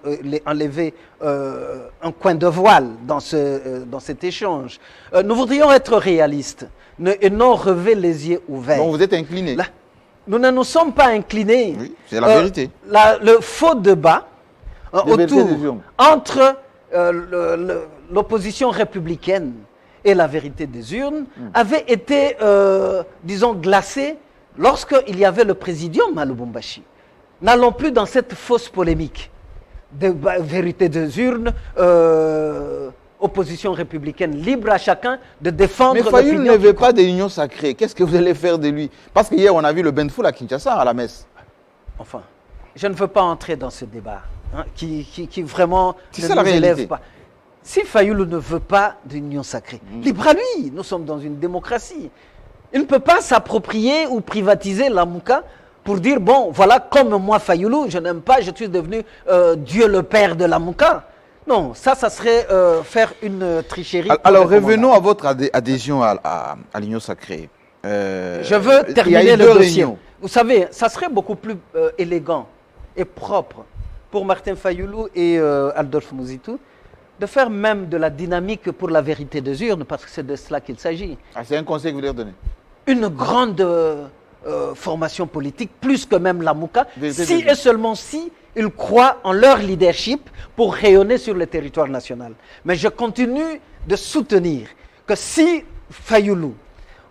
enlevé un coin de voile dans cet échange. Nous voudrions être réalistes et non relever les yeux ouverts. Donc vous êtes inclinés. Là, nous ne nous sommes pas inclinés. Oui, c'est la vérité. Le faux débat entre l'opposition républicaine et la vérité des urnes avait été, disons, glacé lorsqu'il y avait le présidium à Lubumbashi. N'allons plus dans cette fausse polémique de vérité des urnes, opposition républicaine, libre à chacun de défendre Mais l'opinion. Fayoulou ne veut pas de l'union sacrée. Qu'est-ce que vous allez faire de lui? Parce qu'hier, on a vu le Benfoul à Kinshasa à la messe. Enfin, je ne veux pas entrer dans ce débat qui vraiment C'est ne ça, la nous élève réalité. pas. Si Fayoulou ne veut pas d'union sacrée, libre à lui, nous sommes dans une démocratie. Il ne peut pas s'approprier ou privatiser la Mouka pour dire, bon, voilà, comme moi Fayoulou, je n'aime pas, je suis devenu Dieu le Père de la Mouka. Non, ça serait faire une tricherie. Alors revenons à votre adhésion à l'union sacrée. Je veux il y a terminer eu le deux dossier. réunions. Vous savez, ça serait beaucoup plus élégant et propre pour Martin Fayoulou et Adolphe Mouzitou de faire même de la dynamique pour la vérité des urnes, parce que c'est de cela qu'il s'agit. Ah, c'est un conseil que vous leur donnez. Une grande formation politique, plus que même la Mouka, Vérité si des urnes. et seulement si ils croient en leur leadership pour rayonner sur le territoire national. Mais je continue de soutenir que si Fayoulou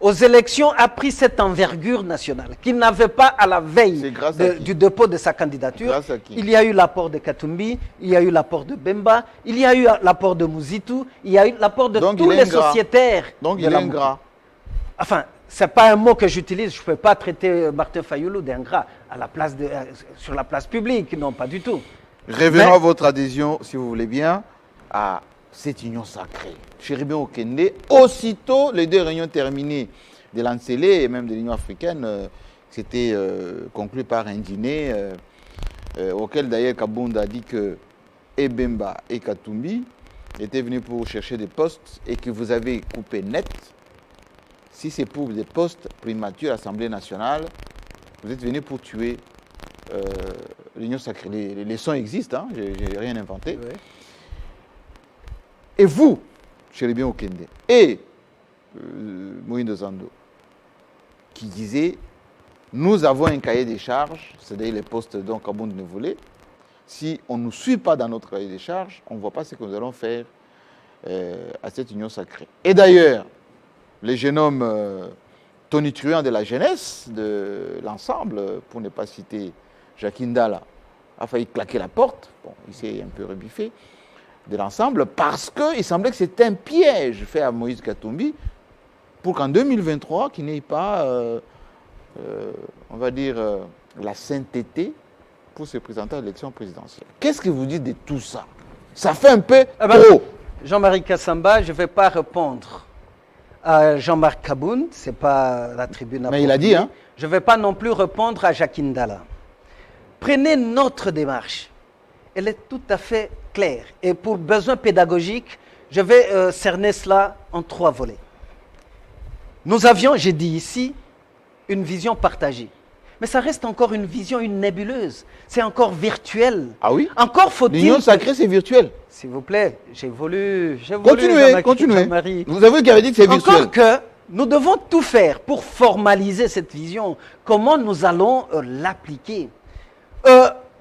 aux élections a pris cette envergure nationale qu'il n'avait pas à la veille du dépôt de sa candidature. Grâce à qui? Il y a eu l'apport de Katumbi, il y a eu l'apport de Bemba, il y a eu l'apport de Mouzitou, il y a eu l'apport de tous les sociétaires. Donc il est ingrat. Enfin, ce n'est pas un mot que j'utilise, je ne peux pas traiter Martin Fayoulou d'ingrat sur la place publique, non, pas du tout. Revenons à votre adhésion, si vous voulez bien, à cette union sacrée. Chéribin Okende, aussitôt les 2 réunions terminées de l'Ancélé et même de l'Union africaine, c'était conclu par un dîner auquel d'ailleurs Kabounda a dit que Ebemba et Katumbi étaient venus pour chercher des postes et que vous avez coupé net. Si c'est pour des postes primatures à l'Assemblée nationale, vous êtes venus pour tuer l'Union sacrée. Les sons existent, hein, je n'ai rien inventé. Oui. Et vous, Chéribin Okende, et Moïse Zando, qui disait, nous avons un cahier des charges, c'est-à-dire les postes dont Kabound ne voulait. Si on ne nous suit pas dans notre cahier des charges, on ne voit pas ce que nous allons faire à cette union sacrée. Et d'ailleurs, les jeunes hommes tonitruants de la jeunesse de l'ensemble, pour ne pas citer Jacques Ndala, a failli claquer la porte. Bon, il s'est un peu rebiffé de l'ensemble parce qu'il semblait que c'était un piège fait à Moïse Katumbi pour qu'en 2023, qu'il n'ait pas, on va dire, la sainteté pour se présenter à l'élection présidentielle. Qu'est-ce que vous dites de tout ça? Ça fait un peu trop. Jean-Marie Kassamba, je ne vais pas répondre à Jean-Marc Kabound, ce n'est pas la tribune. Mais il a dit, hein? Je ne vais pas non plus répondre à Jacques Ndala. Prenez notre démarche. Elle est tout à fait claire. Et pour besoin pédagogique, je vais cerner cela en 3 volets. Nous avions, j'ai dit ici, une vision partagée. Mais ça reste encore une vision, une nébuleuse. C'est encore virtuel. Ah oui? Encore faut-il... L'union sacrée, c'est virtuel. S'il vous plaît, j'ai voulu continuez. Vous avez qui avait dit que c'est virtuel. Encore que nous devons tout faire pour formaliser cette vision. Comment nous allons l'appliquer?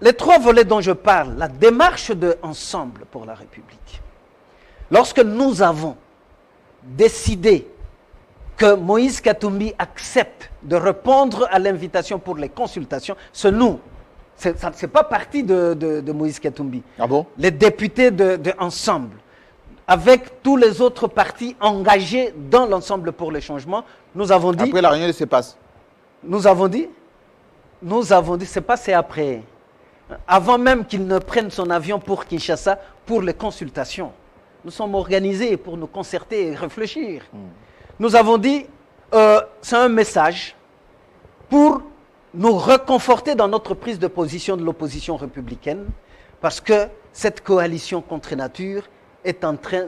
Les 3 volets dont je parle, la démarche de Ensemble pour la République. Lorsque nous avons décidé que Moïse Katumbi accepte de répondre à l'invitation pour les consultations, c'est nous. Ça n'est pas parti de Moïse Katumbi. Ah bon? Les députés de Ensemble, avec tous les autres partis engagés dans l'Ensemble pour les changements, nous avons dit... Après la réunion de CEPAS. Nous avons dit, c'est passé après. Avant même qu'il ne prenne son avion pour Kinshasa pour les consultations. Nous sommes organisés pour nous concerter et réfléchir. Nous avons dit, c'est un message pour nous reconforter dans notre prise de position de l'opposition républicaine, parce que cette coalition contre nature est en train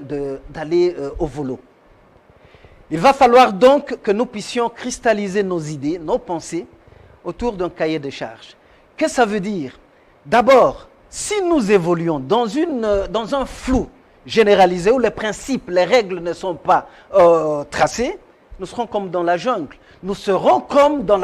d'aller au volo. Il va falloir donc que nous puissions cristalliser nos idées, nos pensées, autour d'un cahier de charges. Qu'est-ce que ça veut dire? D'abord, si nous évoluons dans un flou généralisé où les principes, les règles ne sont pas tracées, nous serons comme dans la jungle. Nous serons comme dans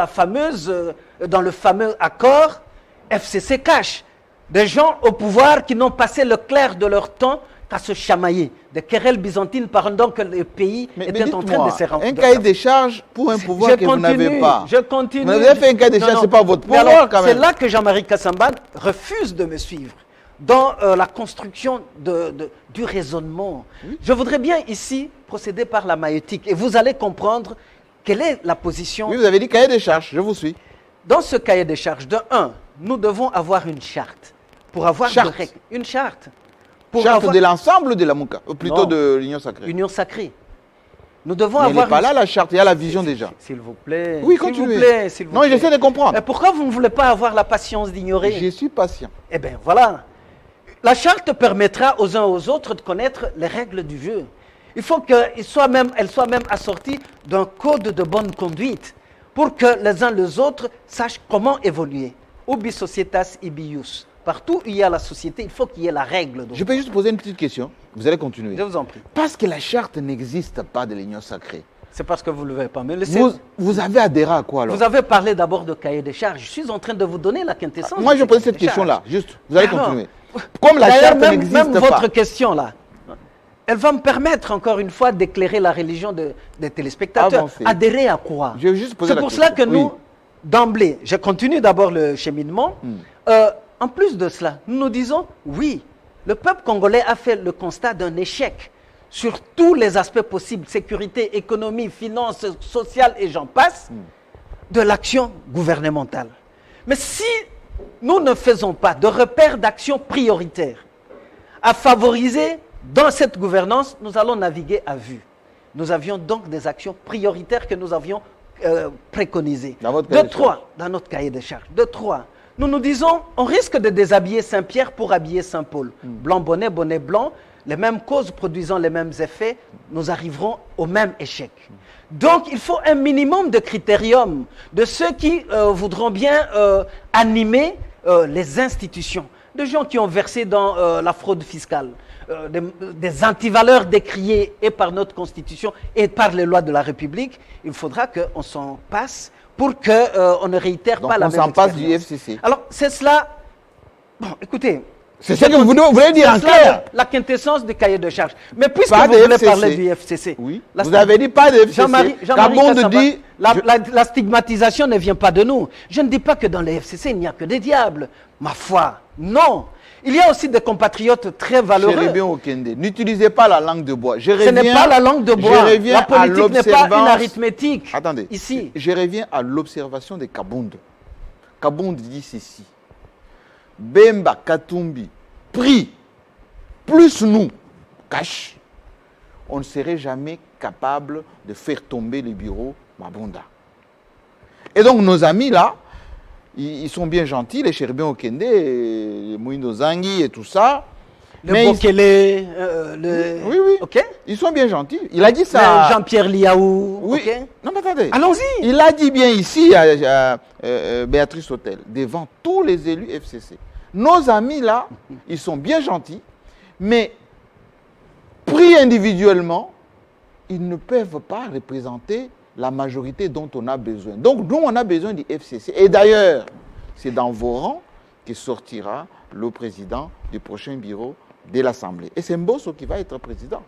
le fameux accord FCC Cash. Des gens au pouvoir qui n'ont passé le clair de leur temps qu'à se chamailler. Des querelles byzantines pendant que le pays était en train de se rendre. Un cahier des charges pour un pouvoir que vous n'avez pas. Je continue. Vous avez fait un cahier des charges, ce n'est pas votre pouvoir quand même. C'est là que Jean-Marie Kassamba refuse de me suivre dans la construction du raisonnement. Oui. Je voudrais bien ici procéder par la maïeutique et vous allez comprendre quelle est la position. Oui, vous avez dit cahier des charges, je vous suis. Dans ce cahier des charges, de 1, nous devons avoir une charte. Pour avoir des règles. Une charte. Charte de l'ensemble de la Mouka, ou plutôt de l'Union sacrée. Union sacrée. Nous devons mais avoir. Elle n'est pas là la charte, il y a la vision déjà. S'il vous plaît. Oui, continuez. Non, j'essaie de comprendre. Mais pourquoi vous ne voulez pas avoir la patience d'ignorer? Je suis patient. Eh bien, voilà. La charte permettra aux uns aux autres de connaître les règles du jeu. Il faut qu'elle soit même assortie d'un code de bonne conduite pour que les uns les autres sachent comment évoluer. Ubi societas ibi ius. Partout où il y a la société, il faut qu'il y ait la règle. Je peux juste poser une petite question. Vous allez continuer. Je vous en prie. Parce que la charte n'existe pas de l'Union sacrée. C'est parce que vous ne le voulez pas me laisser. Vous avez adhéré à quoi alors? Vous avez parlé d'abord de cahier des charges. Je suis en train de vous donner la quintessence. Moi, je pose cette question-là. Juste, vous allez continuer. Comme la charte n'existe pas. Même votre question là. elle va me permettre, encore une fois, d'éclairer la religion des téléspectateurs. Avancez. Adhérer à quoi? Je vais juste poser C'est la pour question. cela que nous, Oui. d'emblée, je continue d'abord le cheminement. En plus de cela, nous nous disons, oui, le peuple congolais a fait le constat d'un échec sur tous les aspects possibles, sécurité, économie, finances, sociales et j'en passe, de l'action gouvernementale. Mais si nous ne faisons pas de repères d'action prioritaires à favoriser dans cette gouvernance, nous allons naviguer à vue. Nous avions donc des actions prioritaires que nous avions préconisées. Dans votre cahier de charge. Dans notre cahier de charges. De trois, nous nous disons, on risque de déshabiller Saint-Pierre pour habiller Saint-Paul. Blanc bonnet, bonnet blanc, les mêmes causes produisant les mêmes effets, nous arriverons au même échec. Donc, il faut un minimum de critérium de ceux qui voudront bien animer les institutions, de gens qui ont versé dans la fraude fiscale, des antivaleurs décriées et par notre Constitution et par les lois de la République. Il faudra qu'on s'en passe pour qu'on ne réitère Donc pas la on même s'en passe du expérience. FCC. Alors, c'est cela. Bon, écoutez. C'est ça que vous voulez dire en C'est cela, clair. la quintessence du cahier de charges. Mais puisque Pas vous de voulez FCC. parler du FCC, Oui. la Vous avez dit pas de FCC. Jean-Marie Kabonde Kassamba, dit... la stigmatisation ne vient pas de nous. Je ne dis pas que dans les FCC, il n'y a que des diables. Ma foi, non. Il y a aussi des compatriotes très valeureux. Chéribien Okende, n'utilisez pas la langue de bois. Ce n'est pas la langue de bois. Je reviens La politique n'est pas une l'observance- arithmétique. Attendez. Ici. Je reviens à l'observation de Kabonde. Kabonde dit ceci. Bemba Katumbi prie plus nous cash, on ne serait jamais capable de faire tomber le bureau Mabunda. Et donc nos amis là, ils sont bien gentils, les Chéribien Okende, les Moïno Zangui et tout ça. Le Mais ils- Bokele, Oui, oui. OK. Ils sont bien gentils. Il a dit ça. Jean-Pierre Liaou. Oui. OK. Non, mais attendez. Allons-y. Il a dit bien ici à Béatrice Hôtel, devant tous les élus FCC. Nos amis là, ils sont bien gentils, mais pris individuellement, ils ne peuvent pas représenter la majorité dont on a besoin. Donc, nous, on a besoin du FCC. Et d'ailleurs, c'est dans vos rangs que sortira le président du prochain bureau de l'Assemblée. Et c'est Mbosso qui va être président.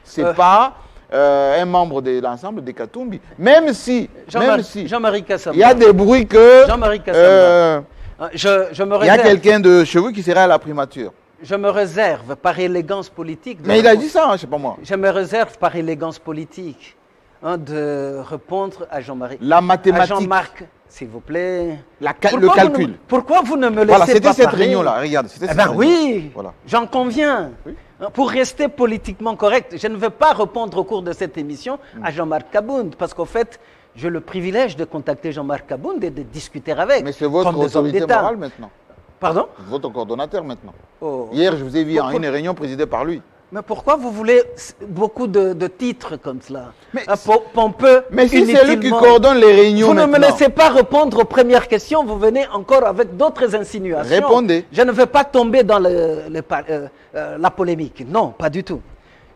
Ce n'est pas un membre de l'ensemble des Katumbi. Même si, Jean-Marie Kassamba. il y a des bruits que Jean-Marie Kassamba. Je me il y a réserve. quelqu'un de chez vous qui sera à la primature. Je me réserve par élégance politique. Mais il a dit ça, hein, je sais pas moi. Je me réserve par élégance politique de répondre à Jean-Marie. La À mathématique, Jean-Marc, s'il vous plaît. le Pourquoi calcul. Pourquoi vous ne me laissez Voilà, pas c'était cette parler? réunion-là. Regarde, c'était Eh cette bien réunion. oui, Voilà. j'en conviens. Oui. Pour rester politiquement correct, je ne vais pas répondre au cours de cette émission à Jean-Marc Kabound, parce qu'en fait, j'ai le privilège de contacter Jean-Marc Kabound et de discuter avec. Mais c'est votre comme des hommes autorité d'État. morale maintenant. Pardon? Votre coordonnateur maintenant. Oh. Hier, je vous ai vu en Pourquoi- une réunion présidée par lui. Mais pourquoi vous voulez beaucoup de titres comme cela? Mais Pompeux, Mais si c'est lui qui inutilement. coordonne les réunions Vous ne me maintenant. laissez pas répondre aux premières questions, vous venez encore avec d'autres insinuations. Répondez. Je ne vais pas tomber dans la polémique. Non, pas du tout.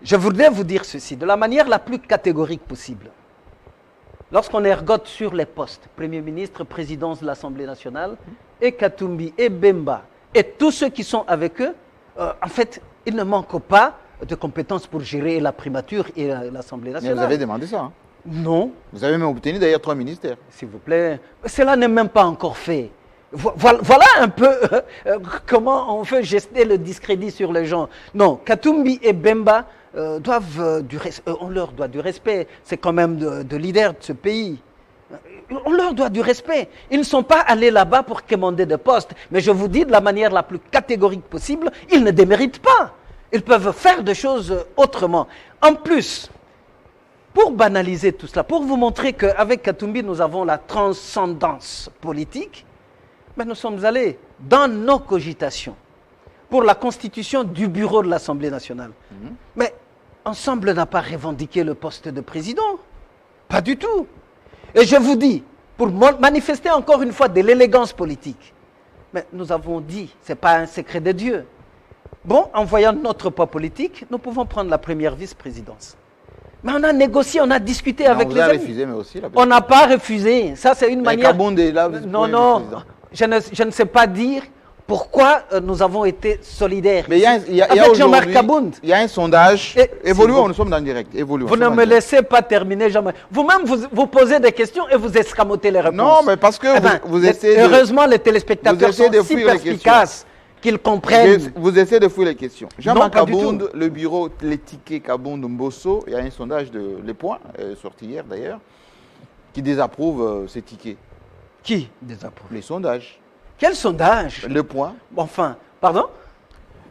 Je voudrais vous dire ceci, de la manière la plus catégorique possible. Lorsqu'on ergote sur les postes, Premier ministre, présidence de l'Assemblée nationale, et Katumbi, et Bemba, et tous ceux qui sont avec eux, en fait, ils ne manquent pas de compétences pour gérer la primature et l'Assemblée Mais nationale. vous avez demandé ça. Hein. Non, Vous avez même obtenu d'ailleurs 3 ministères. s'il vous plaît. Cela n'est même pas encore fait. Voilà un peu comment on veut gester le discrédit sur les gens. Non, Katumbi et Bemba doivent on leur doit du respect. C'est quand même de leaders de ce pays. On leur doit du respect. Ils ne sont pas allés là-bas pour commander des postes. Mais je vous dis de la manière la plus catégorique possible, ils ne déméritent pas. Ils peuvent faire des choses autrement. En plus, pour banaliser tout cela, pour vous montrer qu'avec Katumbi, nous avons la transcendance politique, mais nous sommes allés dans nos cogitations pour la constitution du bureau de l'Assemblée nationale. Mais Ensemble n'a pas revendiqué le poste de président. Pas du tout. Et je vous dis, pour manifester encore une fois de l'élégance politique, mais nous avons dit, ce n'est pas un secret de Dieu. Bon, en voyant notre poids politique, nous pouvons prendre la première vice-présidence. Mais on a négocié, on a discuté avec on les vous a amis. refusé, mais aussi la On n'a pas refusé. Ça, c'est une Mais manière... Kabonde est là, Non, non, je ne sais pas dire pourquoi nous avons été solidaires. Mais il y a avec Jean-Marc aujourd'hui, Kabound. il y a un sondage. Et Évoluons, si nous sommes dans le direct. Évoluons. Vous ne me laissez pas terminer, Jean-Marc. Vous-même, vous posez des questions et vous escamotez les réponses. Non, mais parce que Eh ben, vous essayez heureusement, les téléspectateurs sont de si fuir les perspicaces qu'ils comprennent. Vous essayez de fouiller les questions. Jean-Marc pas du Kabound, le bureau, les tickets Kabound Mbosso, il y a un sondage de Les Points, sorti hier d'ailleurs, qui désapprouve ces tickets. Qui désapprouve? Les sondages. Quel sondage? Le Point. Enfin, pardon?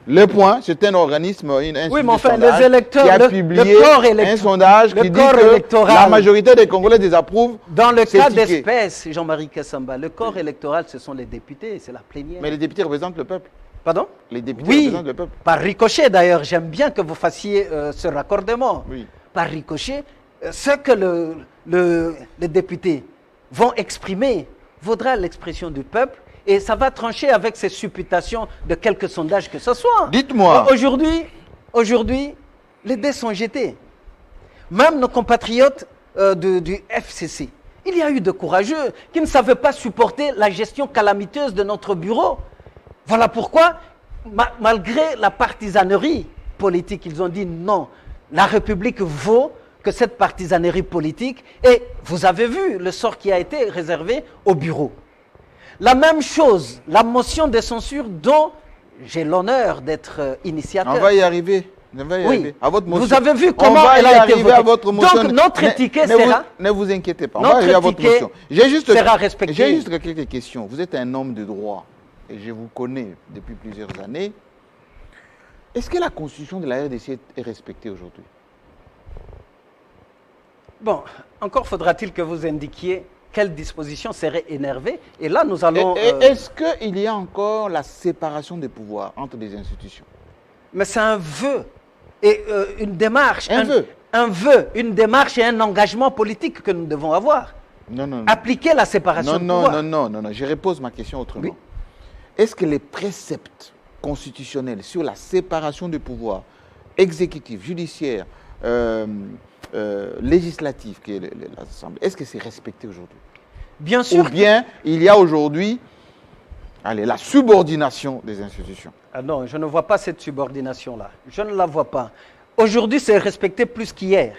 Le Point, c'est un organisme, oui, mais enfin, les électeurs, qui a le publié corps un sondage le qui dit corps que électoral. la majorité des Congolais désapprouvent Dans le ces cas tickets. d'espèce, Jean-Marie Kassamba, le corps électoral, ce sont les députés, c'est la plénière. Mais les députés représentent le peuple. Pardon? Les députés Oui, représentent le peuple. par ricochet d'ailleurs, j'aime bien que vous fassiez ce raccordement. Oui. Par ricochet, ce que les députés vont exprimer vaudra l'expression du peuple et ça va trancher avec ces supputations de quelques sondages que ce soit. Dites-moi. Aujourd'hui, les dés sont jetés. Même nos compatriotes du FCC, il y a eu de courageux qui ne savaient pas supporter la gestion calamiteuse de notre bureau. Voilà pourquoi, malgré la partisanerie politique, ils ont dit non, la République vaut que cette partisanerie politique, et vous avez vu le sort qui a été réservé au bureau. La même chose, la motion de censure dont j'ai l'honneur d'être initiateur. On va y arriver. On va y Oui. arriver. À votre motion. Vous avez vu comment elle a été votée. À votre motion. Donc notre ticket sera... Ne vous inquiétez pas. On Notre va arriver à votre ticket motion. sera respecté. J'ai juste quelques questions. Vous êtes un homme de droit et je vous connais depuis plusieurs années. Est-ce que la constitution de la RDC est respectée aujourd'hui? Bon, encore faudra-t-il que vous indiquiez quelle disposition serait énervée. Et là, nous allons... Est-ce qu'il y a encore la séparation des pouvoirs entre les institutions? Mais c'est un vœu et une démarche. Un vœu, une démarche et un engagement politique que nous devons avoir. Non. Appliquer la séparation des pouvoirs. Non. Je repose ma question autrement. Oui. Est-ce que les préceptes constitutionnels sur la séparation des pouvoirs exécutifs, judiciaires, législatifs, qui est l'Assemblée, est-ce que c'est respecté aujourd'hui? Bien sûr. Ou bien il y a aujourd'hui la subordination des institutions? Ah non, je ne vois pas cette subordination-là. Je ne la vois pas. Aujourd'hui, c'est respecté plus qu'hier.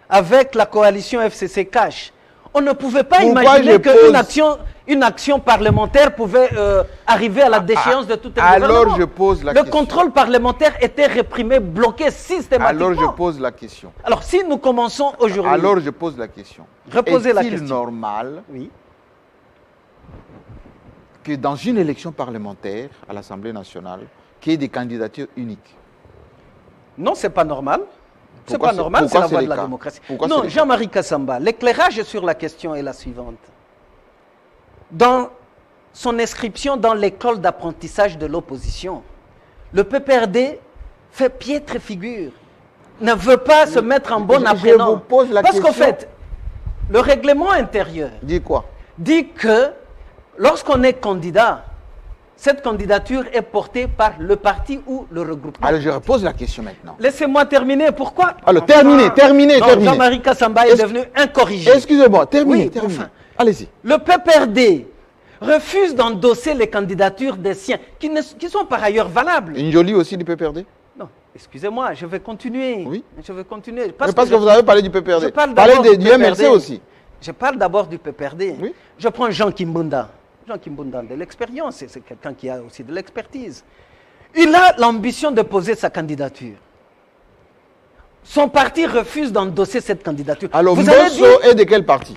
Avec la coalition FCC Cash, on ne pouvait pas imaginer qu'une action parlementaire pouvait arriver à la déchéance de tout un gouvernement. Alors je pose la question. Le contrôle parlementaire était réprimé, bloqué systématiquement. Alors je pose la question. Alors si nous commençons aujourd'hui... Alors je pose la question. Reposez la question. Est-il normal oui. que dans une élection parlementaire à l'Assemblée nationale, qu'il y ait des candidatures uniques? Non, ce n'est pas normal. C'est Pourquoi pas normal, c'est la voie de la cas? démocratie. Pourquoi Non, Jean-Marie Kassamba, l'éclairage sur la question est la suivante. Dans son inscription dans l'école d'apprentissage de l'opposition, le PPRD fait piètre figure, ne veut pas se mettre en bon apprenant. Je vous pose la Parce question. qu'en fait, le règlement intérieur Dis quoi? dit que lorsqu'on est candidat, cette candidature est portée par le parti ou le regroupement. Alors je repose la question maintenant. Laissez-moi terminer. Pourquoi? Alors terminez. Jean-Marie Kassamba est devenu incorrigible. Excusez-moi, terminez. Oui, enfin. Allez-y. Le PPRD refuse d'endosser les candidatures des siens, qui sont par ailleurs valables. Une jolie aussi du PPRD? Non, excusez-moi, je vais continuer. Oui. Je vais continuer. Parce que vous avez parlé du PPRD. Je parle Parlez d'abord du MLC aussi. Je parle d'abord du PPRD. Oui. Je prends Jean Kimbunda. Jean Kimbunda de l'expérience, c'est quelqu'un qui a aussi de l'expertise. Il a l'ambition de poser sa candidature. Son parti refuse d'endosser cette candidature. Alors Vous avez dit... Mbosso est de quel parti?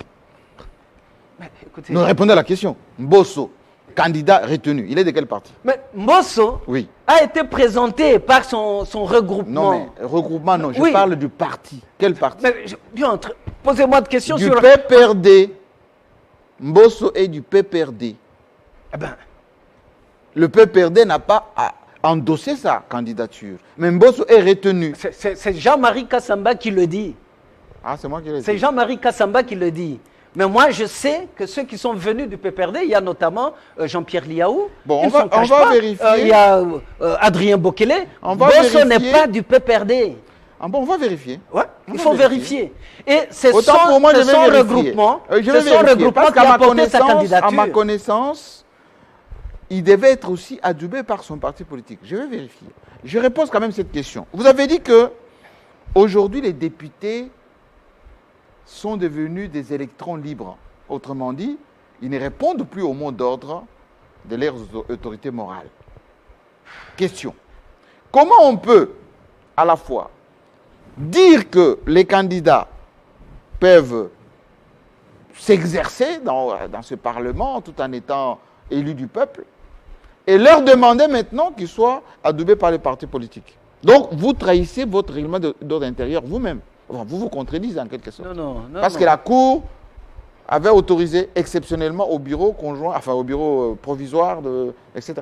Mais, écoutez, Nous répondez à la question. Mbosso, candidat retenu, il est de quel parti? mais Mbosso Oui. a été présenté par son regroupement. Non, mais regroupement, non. Je Oui. parle du parti. Quel parti? Mais posez-moi de questions Du sur... PPRD. Mbosso est du PPRD. Eh ben, Le PPRD n'a pas endossé sa candidature. Mais Mbosso est retenu. c'est Jean-Marie Kassamba qui le dit. Ah, c'est moi qui l'ai dit. C'est Jean-Marie Kassamba qui le dit. Mais moi, je sais que ceux qui sont venus du PPRD, il y a notamment Jean-Pierre Liaou. Bon, il on va vérifier. Il y a Adrien Bokele. On va Mbosso vérifier. n'est pas du PPRD. Ah bon, on va vérifier. Ouais, On il va faut vérifier. Et c'est son, Autant pour moi, je vais vérifier. regroupement, Je vais c'est son vérifier, regroupement parce qui a qu'à porté sa candidature. à ma connaissance, il devait être aussi adoubé par son parti politique. Je vais vérifier. Je repose quand même cette question. Vous avez dit que aujourd'hui, les députés sont devenus des électrons libres. Autrement dit, ils ne répondent plus au mot d'ordre de leurs autorités morales. Question. Comment on peut, à la fois, dire que les candidats peuvent s'exercer dans ce Parlement tout en étant élus du peuple et leur demander maintenant qu'ils soient adoubés par les partis politiques? Donc, vous trahissez votre règlement d'ordre intérieur vous-même. Enfin, vous vous contredisez en quelque sorte. Non, Parce que la Cour avait autorisé exceptionnellement au bureau conjoint, enfin au bureau provisoire, etc.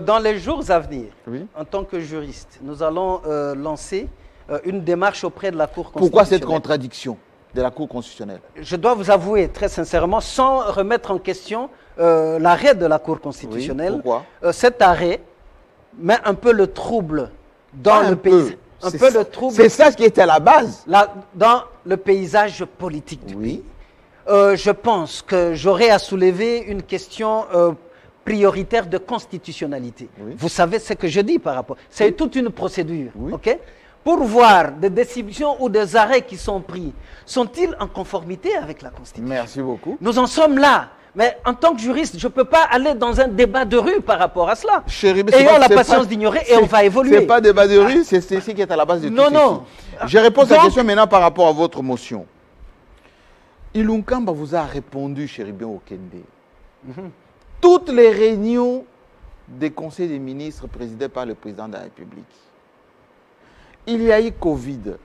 Dans les jours à venir, oui. En tant que juriste, nous allons lancer une démarche auprès de la Cour constitutionnelle. Pourquoi cette contradiction de la Cour constitutionnelle? Je dois vous avouer très sincèrement, sans remettre en question l'arrêt de la Cour constitutionnelle, oui, pourquoi? Cet arrêt met un peu le trouble dans le paysage. C'est ça qui était à la base. Dans le paysage politique du pays. Je pense que j'aurais à soulever une question prioritaire de constitutionnalité. Oui. Vous savez ce que je dis par rapport. C'est toute une procédure. Oui. Okay? Pour voir des décisions ou des arrêts qui sont pris, sont-ils en conformité avec la Constitution? Merci beaucoup. Nous en sommes là. Mais en tant que juriste, je ne peux pas aller dans un débat de rue par rapport à cela. Ayons la patience d'ignorer et on va évoluer. Ce n'est pas débat de rue, c'est ce qui est à la base de tout. Non. Je réponds à la question maintenant par rapport à votre motion. Ilunkamba vous a répondu, Chéribin Okende. Toutes les réunions des conseils des ministres présidés par le président de la République. Il y a eu Covid.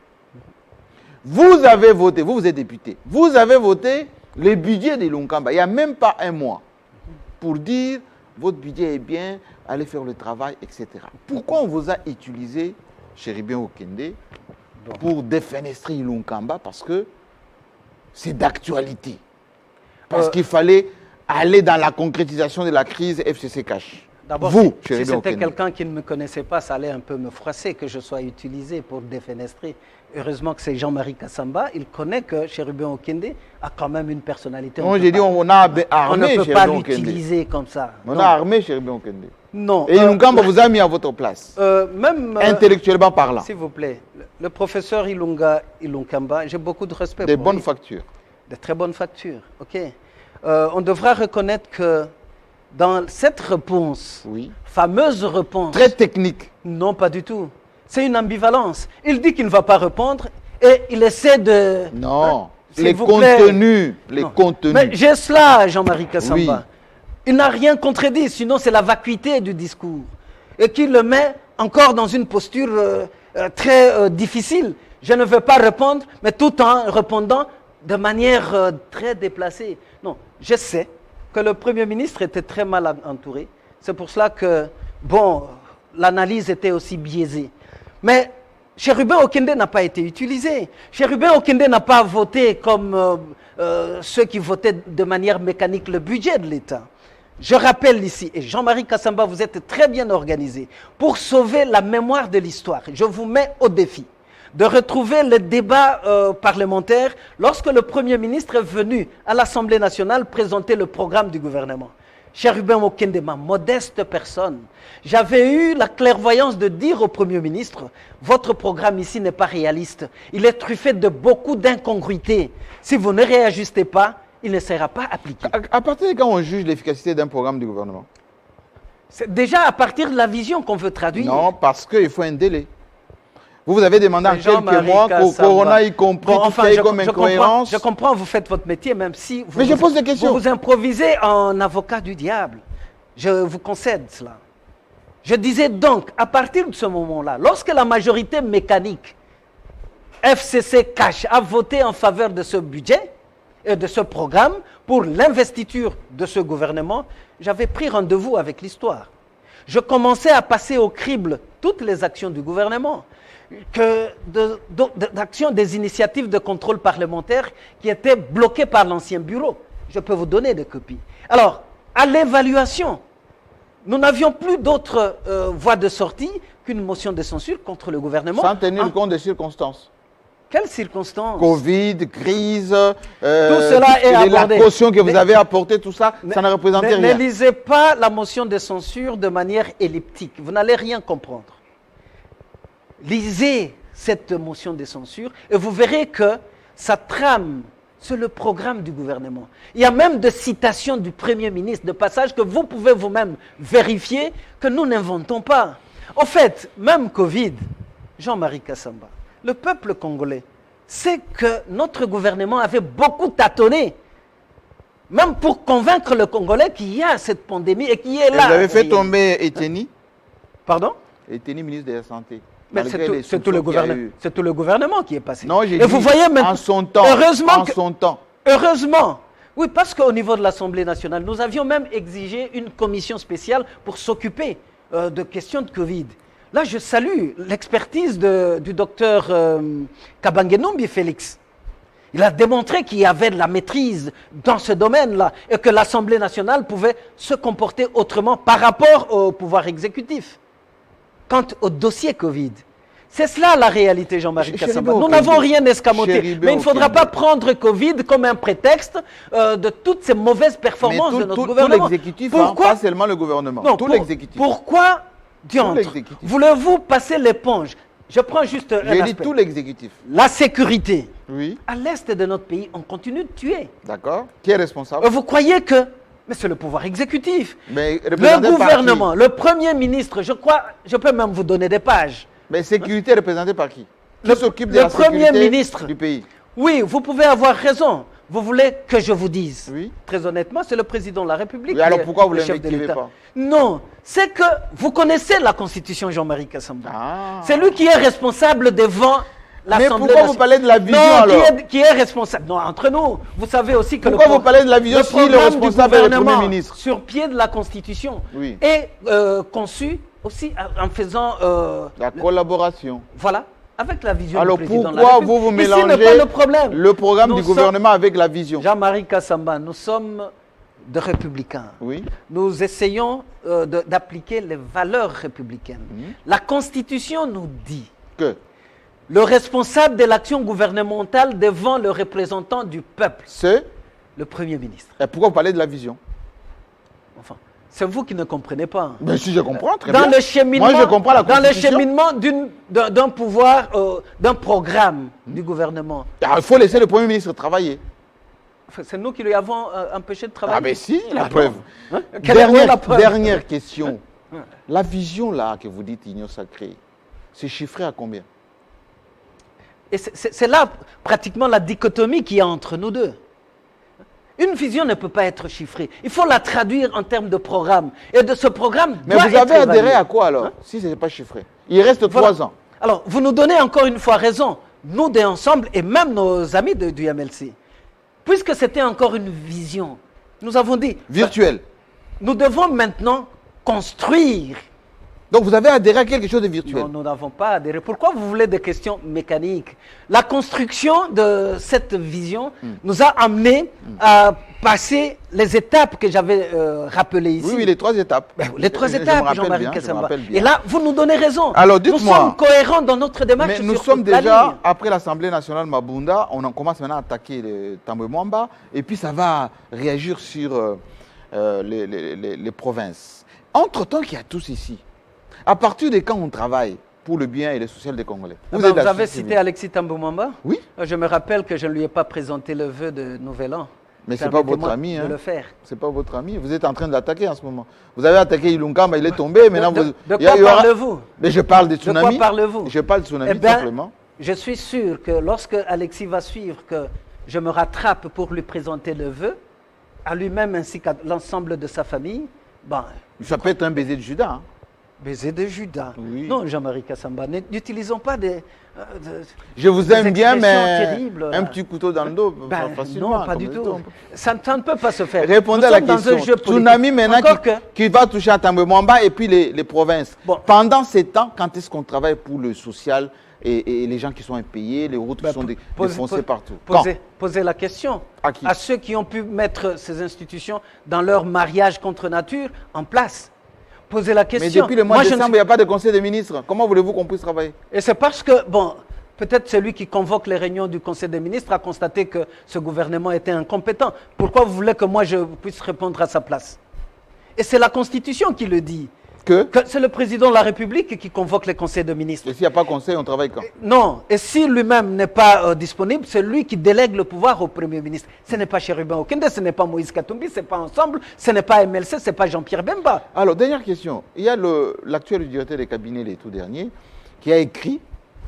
Vous avez voté, vous êtes député, vous avez voté le budget de Ilunkamba, il n'y a même pas un mois, pour dire votre budget est bien, allez faire le travail, etc. Pourquoi on vous a utilisé, Chéribin Okende, pour défenestrer Ilunkamba? Parce que c'est d'actualité. Parce qu'il fallait aller dans la concrétisation de la crise FCC Cash. D'abord, si c'était quelqu'un qui ne me connaissait pas, ça allait un peu me froisser que je sois utilisé pour défenestrer. Heureusement que c'est Jean-Marie Kassamba. Il connaît que Chéribin Okende a quand même une personnalité. Non, j'ai dit on a armé on ne peut pas l'utiliser comme ça. On a armé Chéribin Okende. Non. Et Ilunkamba vous a mis à votre place. Même intellectuellement parlant. S'il vous plaît, le professeur Ilunkamba, j'ai beaucoup de respect pour lui. Des bonnes lui. Factures. De très bonnes factures, ok. On devra reconnaître que dans cette réponse, fameuse réponse... Très technique. Non, pas du tout. C'est une ambivalence. Il dit qu'il ne va pas répondre et il essaie de... Non, les contenus. Mais j'ai cela, Jean-Marie Kassamba. Il n'a rien contredit, sinon c'est la vacuité du discours. Et qui le met encore dans une posture très difficile. Je ne veux pas répondre, mais tout en répondant de manière très déplacée. Non, je sais que le Premier ministre était très mal entouré. C'est pour cela que, bon, l'analyse était aussi biaisée. Mais Chéribin Okende n'a pas été utilisé. Chéribin Okende n'a pas voté comme ceux qui votaient de manière mécanique le budget de l'État. Je rappelle ici, et Jean-Marie Kassamba, vous êtes très bien organisé, pour sauver la mémoire de l'histoire. Je vous mets au défi de retrouver le débat parlementaire lorsque le Premier ministre est venu à l'Assemblée nationale présenter le programme du gouvernement. Chéribin Okende, ma modeste personne, j'avais eu la clairvoyance de dire au Premier ministre, votre programme ici n'est pas réaliste, il est truffé de beaucoup d'incongruités. Si vous ne réajustez pas, il ne sera pas appliqué. À partir de quand on juge l'efficacité d'un programme du gouvernement? C'est déjà à partir de la vision qu'on veut traduire. Non, parce qu'il faut un délai. Vous avez demandé en quelques mois qu'au Corona, y compris, comme incohérence. Je comprends, vous faites votre métier, même si mais je pose des questions. Vous vous improvisez en avocat du diable. Je vous concède cela. Je disais donc, à partir de ce moment-là, lorsque la majorité mécanique FCC Cash a voté en faveur de ce budget et de ce programme pour l'investiture de ce gouvernement, j'avais pris rendez-vous avec l'histoire. Je commençais à passer au crible toutes les actions du gouvernement. D'actions, des initiatives de contrôle parlementaire qui étaient bloquées par l'ancien bureau. Je peux vous donner des copies. Alors, à l'évaluation, nous n'avions plus d'autre voie de sortie qu'une motion de censure contre le gouvernement. Sans tenir compte des circonstances. Quelles circonstances? Covid, crise, Tout cela est la abordé. caution que vous avez apportée, tout ça, ça ne représentait Ne rien. lisez pas la motion de censure de manière elliptique. Vous n'allez rien comprendre. Lisez cette motion de censure et vous verrez que ça trame sur le programme du gouvernement. Il y a même des citations du Premier ministre, de passages que vous pouvez vous-même vérifier que nous n'inventons pas. En fait, même Covid, Jean-Marie Kassamba, le peuple congolais sait que notre gouvernement avait beaucoup tâtonné, même pour convaincre le Congolais qu'il y a cette pandémie et qu'il est là. Vous avez fait tomber Eteni, Pardon? Eteni, ministre de la Santé. Mais malgré les c'est tout le soupçons qu'il y a gouvernement. eu. C'est tout le gouvernement qui est passé. Non, j'ai Et dit vous voyez maintenant, en son temps. heureusement en que- son temps. Heureusement. Oui, parce qu'au niveau de l'Assemblée nationale, nous avions même exigé une commission spéciale pour s'occuper de questions de Covid. Là, je salue l'expertise du docteur Kabangenombi Félix. Il a démontré qu'il y avait de la maîtrise dans ce domaine-là et que l'Assemblée nationale pouvait se comporter autrement par rapport au pouvoir exécutif. Quant au dossier Covid, c'est cela la réalité, Jean-Marie Chéribé Kassamba. Nous Okende. n'avons rien escamoté. Chéribé Mais il ne faudra Okende. pas prendre Covid comme un prétexte de toutes ces mauvaises Mais performances de notre tout gouvernement. l'exécutif, Pourquoi pas seulement le gouvernement. Non, tout pour- l'exécutif. Pourquoi, diantre, l'exécutif. voulez-vous passer l'éponge? Je prends juste un J'ai dit aspect. tout l'exécutif. La sécurité. Oui, À l'est de notre pays, on continue de tuer. d'accord. Qui est responsable? Vous croyez que... Mais c'est le pouvoir exécutif. Mais Le représenté par qui? gouvernement, le Premier ministre, je crois, je peux même vous donner des pages. Mais sécurité représentée par qui? Qui Le- s'occupe de le la sécurité Premier ministre. du pays? Oui, vous pouvez avoir raison. Vous voulez que je vous dise? Oui. Très honnêtement, c'est le président de la République. Oui, alors qui est pourquoi vous le chef de l'invectivez l'État. pas? Non, c'est que vous connaissez la Constitution, Jean-Marie Kassamba. Ah. C'est lui qui est responsable devant l'Assemblée Mais pourquoi vous nationale. parlez de la vision Non, alors? qui est responsable? Non, entre nous, vous savez aussi que Pourquoi vous parlez de la vision le si le programme du responsable est le gouvernement Premier ministre? sur pied de la Constitution Oui. est conçu aussi en faisant La collaboration. voilà, avec la vision Alors du président de la pourquoi République. vous Ici mélangez n'est pas le problème. le programme Nous du sommes- gouvernement avec la vision? Jean-Marie Kassamba, nous sommes des républicains. Oui. Nous essayons d'appliquer les valeurs républicaines. La Constitution nous dit Que? le responsable de l'action gouvernementale devant le représentant du peuple, C'est? le Premier ministre. Et pourquoi vous parlez de la vision? Enfin, c'est vous qui ne comprenez pas. Mais si je comprends, très Dans bien. le cheminement, Moi, je comprends la dans le Constitution. cheminement d'un pouvoir, d'un programme du gouvernement. Ah, il faut laisser le Premier ministre travailler. Enfin, c'est nous qui lui avons empêché de travailler. Ah ben si, la Ah, preuve. Hein? Quelle est la preuve? Dernière question. La vision là que vous dites union sacrée, c'est chiffré à combien? Et c'est là pratiquement la dichotomie qu'il y a entre nous deux. Une vision ne peut pas être chiffrée. Il faut la traduire en termes de programme. Et de ce programme Mais doit vous être avez adhéré évalué. à quoi alors? Si ce n'est pas chiffré. Il reste Voilà. 3 ans. Alors, vous nous donnez encore une fois raison, nous deux ensemble et même nos amis du MLC. Puisque c'était encore une vision, nous avons dit, Virtuel. nous devons maintenant construire. Donc vous avez adhéré à quelque chose de virtuel. Non, nous n'avons pas adhéré. Pourquoi vous voulez des questions mécaniques? La construction de cette vision nous a amené à passer les étapes que j'avais rappelées ici. Oui, oui, les 3 étapes. Les 3 Je me étapes, rappelle Jean-Marie bien, je me Kassamba. rappelle bien. Et là, vous nous donnez raison. Alors, nous dites-moi. sommes cohérents dans notre démarche. Mais nous sur sommes la déjà, ligne. après l'Assemblée nationale Mabunda, on en commence maintenant à attaquer le Tambwe Mwamba, et puis ça va réagir sur les provinces. Entre-temps, qu'il y a tous ici, à partir de quand on travaille pour le bien et le social des Congolais? Vous, êtes la avez société cité Alexis Tambou-Mwamba? Oui. Je me rappelle que je ne lui ai pas présenté le vœu de Nouvel An. Mais ce n'est pas votre Permettez-moi ami. de Hein. le faire. C'est pas votre ami. Vous êtes en train de l'attaquer en ce moment. Vous avez attaqué Ilunkamba, il est tombé. Maintenant, de vous, quoi il y aura- parlez-vous? Mais je parle des De quoi tsunamis. parlez-vous? Je parle de tsunami, Eh bien, simplement. je suis sûr que lorsque Alexis va suivre que je me rattrape pour lui présenter le vœu, à lui-même ainsi qu'à l'ensemble de sa famille, ben, Ça peut être un baiser de Judas. Hein. baiser de Judas. Oui. Non, Jean-Marie Kassamba, n'utilisons pas des... Je vous des aime bien, expressions mais terribles, un là. petit couteau dans le dos, Ben, facilement. non, pas comme du dit tout. on. Ça ne peut pas se faire. Répondez Nous à la sommes dans question. un jeu politique. Tsunami maintenant Encore qui va toucher à Tambwe Mwamba et puis les provinces. Bon. Pendant ces temps, quand est-ce qu'on travaille pour le social et les gens qui sont impayés, les routes Ben, qui sont posez- défoncées partout? Quand? Posez la question À qui? ceux qui ont pu mettre ces institutions dans leur mariage contre nature en place. Posez la Mais question. depuis le mois Moi, de je ne décembre, il n'y a pas de conseil des ministres. Comment voulez-vous qu'on puisse travailler? Et c'est parce que, bon, Peut-être celui qui convoque les réunions du Conseil des ministres a constaté que ce gouvernement était incompétent. Pourquoi vous voulez que moi je puisse répondre à sa place? Et c'est la Constitution qui le dit. Que c'est le président de la République qui convoque les conseils de ministres. Et s'il n'y a pas conseil, on travaille quand? Non. Et si lui-même n'est pas disponible, c'est lui qui délègue le pouvoir au Premier ministre. Ce n'est pas Chérubin Okende, ce n'est pas Moïse Katumbi, ce n'est pas Ensemble, ce n'est pas MLC, ce n'est pas Jean-Pierre Bemba. Alors, dernière question. Il y a l'actuel directeur des cabinets, les tout derniers, qui a écrit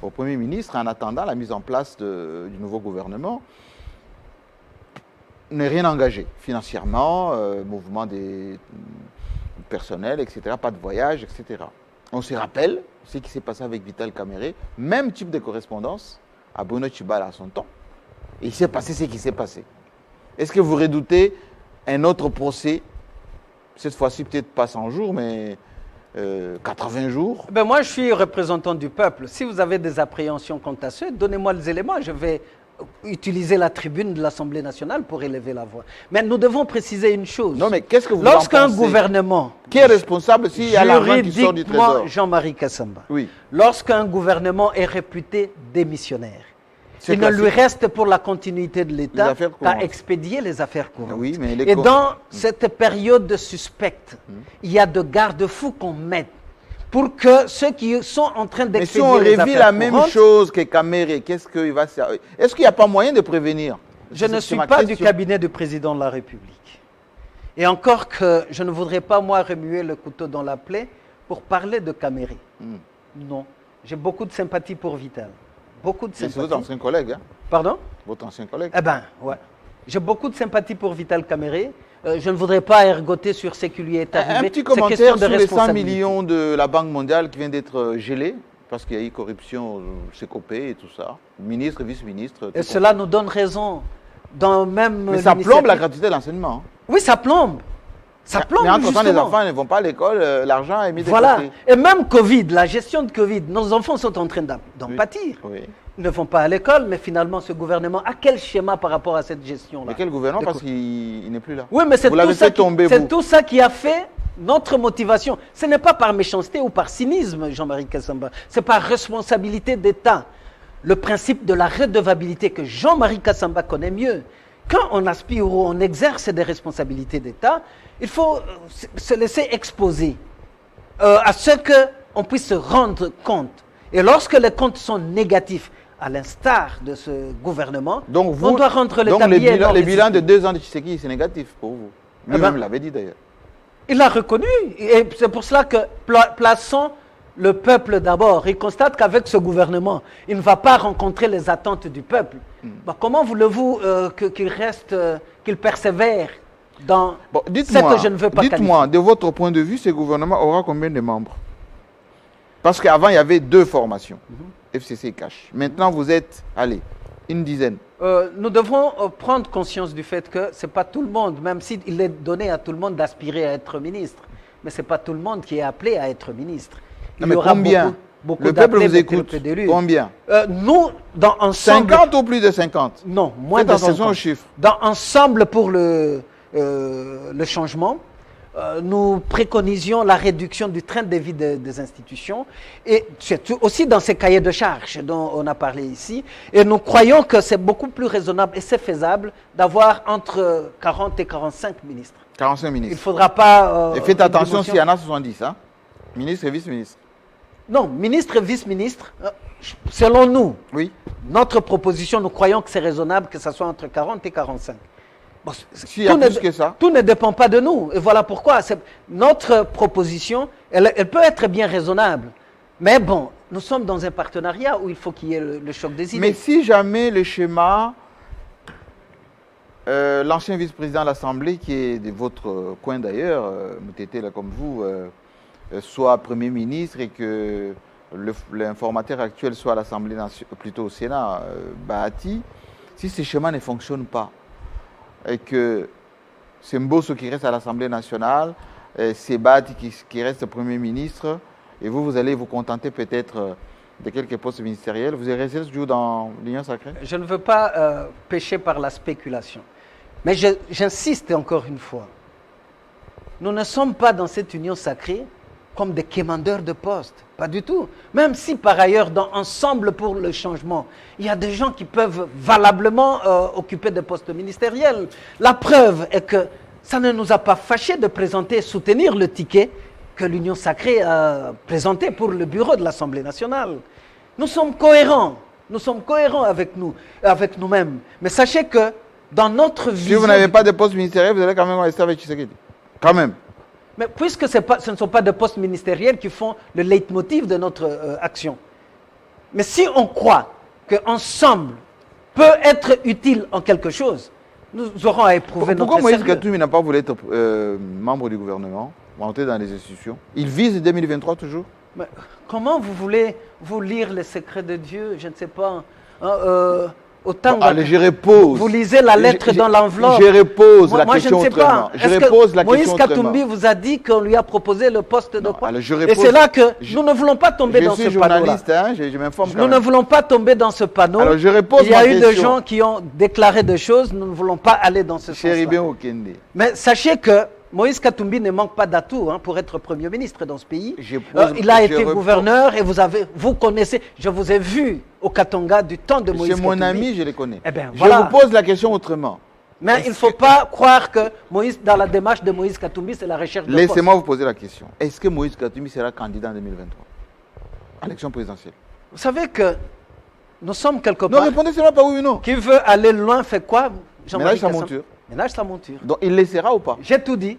au Premier ministre, en attendant la mise en place du nouveau gouvernement, n'est rien engagé financièrement, mouvement des personnels, etc., pas de voyage, etc. On se rappelle ce qui s'est passé avec Vital Kamerhe, même type de correspondance à Bruno Tshibala à son temps. Et il s'est passé ce qui s'est passé. Est-ce que vous redoutez un autre procès, cette fois-ci peut-être pas 100 jours, mais 80 jours? Ben moi, je suis représentant du peuple. Si vous avez des appréhensions quant à ça, donnez-moi les éléments. Je vais utiliser la tribune de l'Assemblée nationale pour élever la voix. Mais nous devons préciser une chose. Non, mais qu'est-ce que vous en Lorsqu'un pensez? gouvernement... Qui est responsable s'il y a l'argent qui sort du trésor? Jean-Marie Kassamba. Oui. Lorsqu'un gouvernement est réputé démissionnaire, il ne lui reste pour la continuité de l'État qu'à expédier les affaires courantes. Oui, mais et dans cette période suspecte, il y a de garde-fous qu'on met pour que ceux qui sont en train d'expédier les affaires courantes... Mais si on revit la même chose que Kamerhe, qu'est-ce qu'il va faire? Est-ce qu'il n'y a pas moyen de prévenir? Je ne suis pas du cabinet du président de la République. Et encore que je ne voudrais pas, moi, remuer le couteau dans la plaie pour parler de Kamerhe. Non. J'ai beaucoup de sympathie pour Vital. Beaucoup de sympathie. C'est votre ancien collègue, hein? Pardon? Votre ancien collègue. Eh bien, ouais. J'ai beaucoup de sympathie pour Vital Kamerhe. Je ne voudrais pas ergoter sur ce qui lui est arrivé. Un petit commentaire sur les 100 millions de la Banque mondiale qui vient d'être gelé parce qu'il y a eu corruption, CECOPE et tout ça. Ministre, vice-ministre. Et cela nous donne raison. Dans même mais ça plombe la gratuité de l'enseignement. Oui, ça plombe. Ça plombe. Mais entre-temps, les enfants ne vont pas à l'école, l'argent est mis de côté. Voilà. Et même Covid, la gestion de Covid, nos enfants sont en train d'en pâtir. Oui. Ils ne vont pas à l'école, mais finalement, ce gouvernement a quel schéma par rapport à cette gestion-là? Mais quel gouvernement? Parce qu'il n'est plus là. Oui, mais c'est tout ça qui a fait notre motivation. Ce n'est pas par méchanceté ou par cynisme, Jean-Marie Kassamba. C'est par responsabilité d'État. Le principe de la redevabilité que Jean-Marie Kassamba connaît mieux. Quand on aspire ou on exerce des responsabilités d'État, il faut se laisser exposer à ce qu'on puisse se rendre compte. Et lorsque les comptes sont négatifs, à l'instar de ce gouvernement, donc on doit rendre l'État bien dans les bilans de 2 ans de Tshisekedi, c'est négatif pour vous. Lui-même l'avait dit d'ailleurs. Il l'a reconnu. Et c'est pour cela que plaçons le peuple d'abord. Il constate qu'avec ce gouvernement, il ne va pas rencontrer les attentes du peuple. Comment voulez-vous qu'il reste, qu'il persévère dans ce que je ne veux pas qualifier? Dites-moi, de votre point de vue, ce gouvernement aura combien de membres? Parce qu'avant, il y avait 2 formations, FCC et CACH. Maintenant, vous êtes, allez, une dizaine. Nous devons prendre conscience du fait que ce n'est pas tout le monde, même s'il est donné à tout le monde d'aspirer à être ministre. Mais ce n'est pas tout le monde qui est appelé à être ministre. Il y aura combien? Beaucoup le peuple vous écoute. Combien? Nous, dans Ensemble... 50 ou plus de 50? Non, moins de 50. Au chiffre. Dans Ensemble pour le changement, nous préconisions la réduction du train de vie des institutions et aussi dans ces cahiers de charges dont on a parlé ici. Et nous croyons que c'est beaucoup plus raisonnable et c'est faisable d'avoir entre 40 et 45 ministres. 45 ministres. Il ne faudra pas... et faites attention s'il y en a 70, hein? Ministre et vice-ministre. Non, ministre et vice-ministre, selon nous, oui. Notre proposition, nous croyons que c'est raisonnable que ça soit entre 40 et 45. Bon, s'il y a plus que ça. Tout ne dépend pas de nous. Et voilà pourquoi notre proposition, elle peut être bien raisonnable. Mais bon, nous sommes dans un partenariat où il faut qu'il y ait le choc des idées. Mais si jamais le schéma, l'ancien vice-président de l'Assemblée, qui est de votre coin d'ailleurs, Moutete, là comme vous, soit Premier ministre et que l'informateur actuel soit à l'Assemblée nationale, plutôt au Sénat, Bahati, si ce schéma ne fonctionne pas, et que c'est Mbosso qui reste à l'Assemblée nationale, c'est Bahati qui reste Premier ministre, et vous allez vous contenter peut-être de quelques postes ministériels, vous allez rester toujours dans l'Union sacrée? Je ne veux pas pécher par la spéculation. Mais j'insiste encore une fois. Nous ne sommes pas dans cette union sacrée comme des quémandeurs de postes. Pas du tout. Même si par ailleurs, dans Ensemble pour le changement, il y a des gens qui peuvent valablement occuper des postes ministériels. La preuve est que ça ne nous a pas fâché de présenter et soutenir le ticket que l'Union Sacrée a présenté pour le bureau de l'Assemblée nationale. Nous sommes cohérents. Nous sommes cohérents avec nous-mêmes. Mais sachez que dans notre vision... Si vous n'avez pas de poste ministériel, vous allez quand même rester avec Tshisekedi. Quand même. Mais puisque ce ne sont pas des postes ministériels qui font le leitmotiv de notre action. Mais si on croit qu'ensemble peut être utile en quelque chose, nous aurons à éprouver notre Pourquoi Moïse sérieux. Katumbi n'a pas voulu être membre du gouvernement, entrer dans les institutions? Il vise 2023 toujours? Mais comment vous voulez vous lire les secrets de Dieu? Je ne sais pas. Autant allez, je repose. Vous lisez la lettre dans l'enveloppe. Je repose la moi, question je ne sais autrement. pas. Je repose la question Moïse Katumbi vous a dit qu'on lui a proposé le poste de quoi? Alors je Et repose- c'est là que nous ne voulons pas tomber dans ce Je suis panneau-là. journaliste, hein, je m'informe quand Nous ne même. voulons pas tomber dans ce panneau. Alors, je repose Il y a ma eu des question. gens qui ont déclaré des choses, nous ne voulons pas aller dans ce Chéribin sens-là. Okende. Mais sachez que Moïse Katumbi ne manque pas d'atouts pour être Premier ministre dans ce pays. Il a été gouverneur et vous connaissez, je vous ai vu au Katanga du temps de Moïse C'est Katumbi. mon ami, je les connais. Eh bien, Je voilà. vous pose la question autrement. Mais il ne faut pas croire que dans la démarche de Moïse Katumbi, c'est la recherche de poste. Laissez-moi vous poser la question. Est-ce que Moïse Katumbi sera candidat en 2023 à l'élection présidentielle? Vous savez que nous sommes quelque Non, part... répondez seulement pas oui ou non. Qui veut aller loin fait quoi? Ménage sa monture. Ménage sa monture. Donc il laissera ou pas? J'ai tout dit.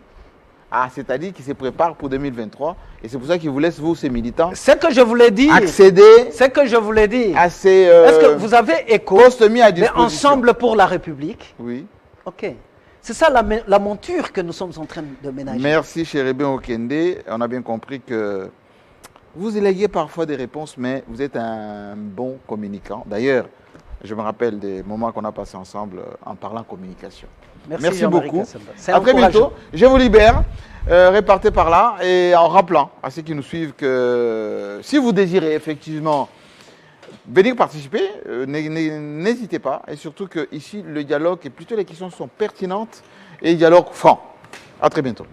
Ah, c'est-à-dire qu'il se prépare pour 2023 et c'est pour ça qu'il vous laisse, vous, ces militants, C'est que je vous l'ai dit. accéder C'est que je vous l'ai dit. à ces Est-ce que vous avez écho postes mis à de disposition. Ensemble pour la République? Oui. Ok. C'est ça la monture que nous sommes en train de ménager. Merci, Chéribin Okende. On a bien compris que vous élaguez parfois des réponses, mais vous êtes un bon communicant. D'ailleurs, je me rappelle des moments qu'on a passés ensemble en parlant communication. Merci Jean-Marie beaucoup. Kassemba. C'est À très encourageant. bientôt. Je vous libère. Repartez par là et en rappelant à ceux qui nous suivent que si vous désirez effectivement venir participer, n'hésitez pas. Et surtout que ici, le dialogue et plutôt les questions sont pertinentes et le dialogue franc. À très bientôt.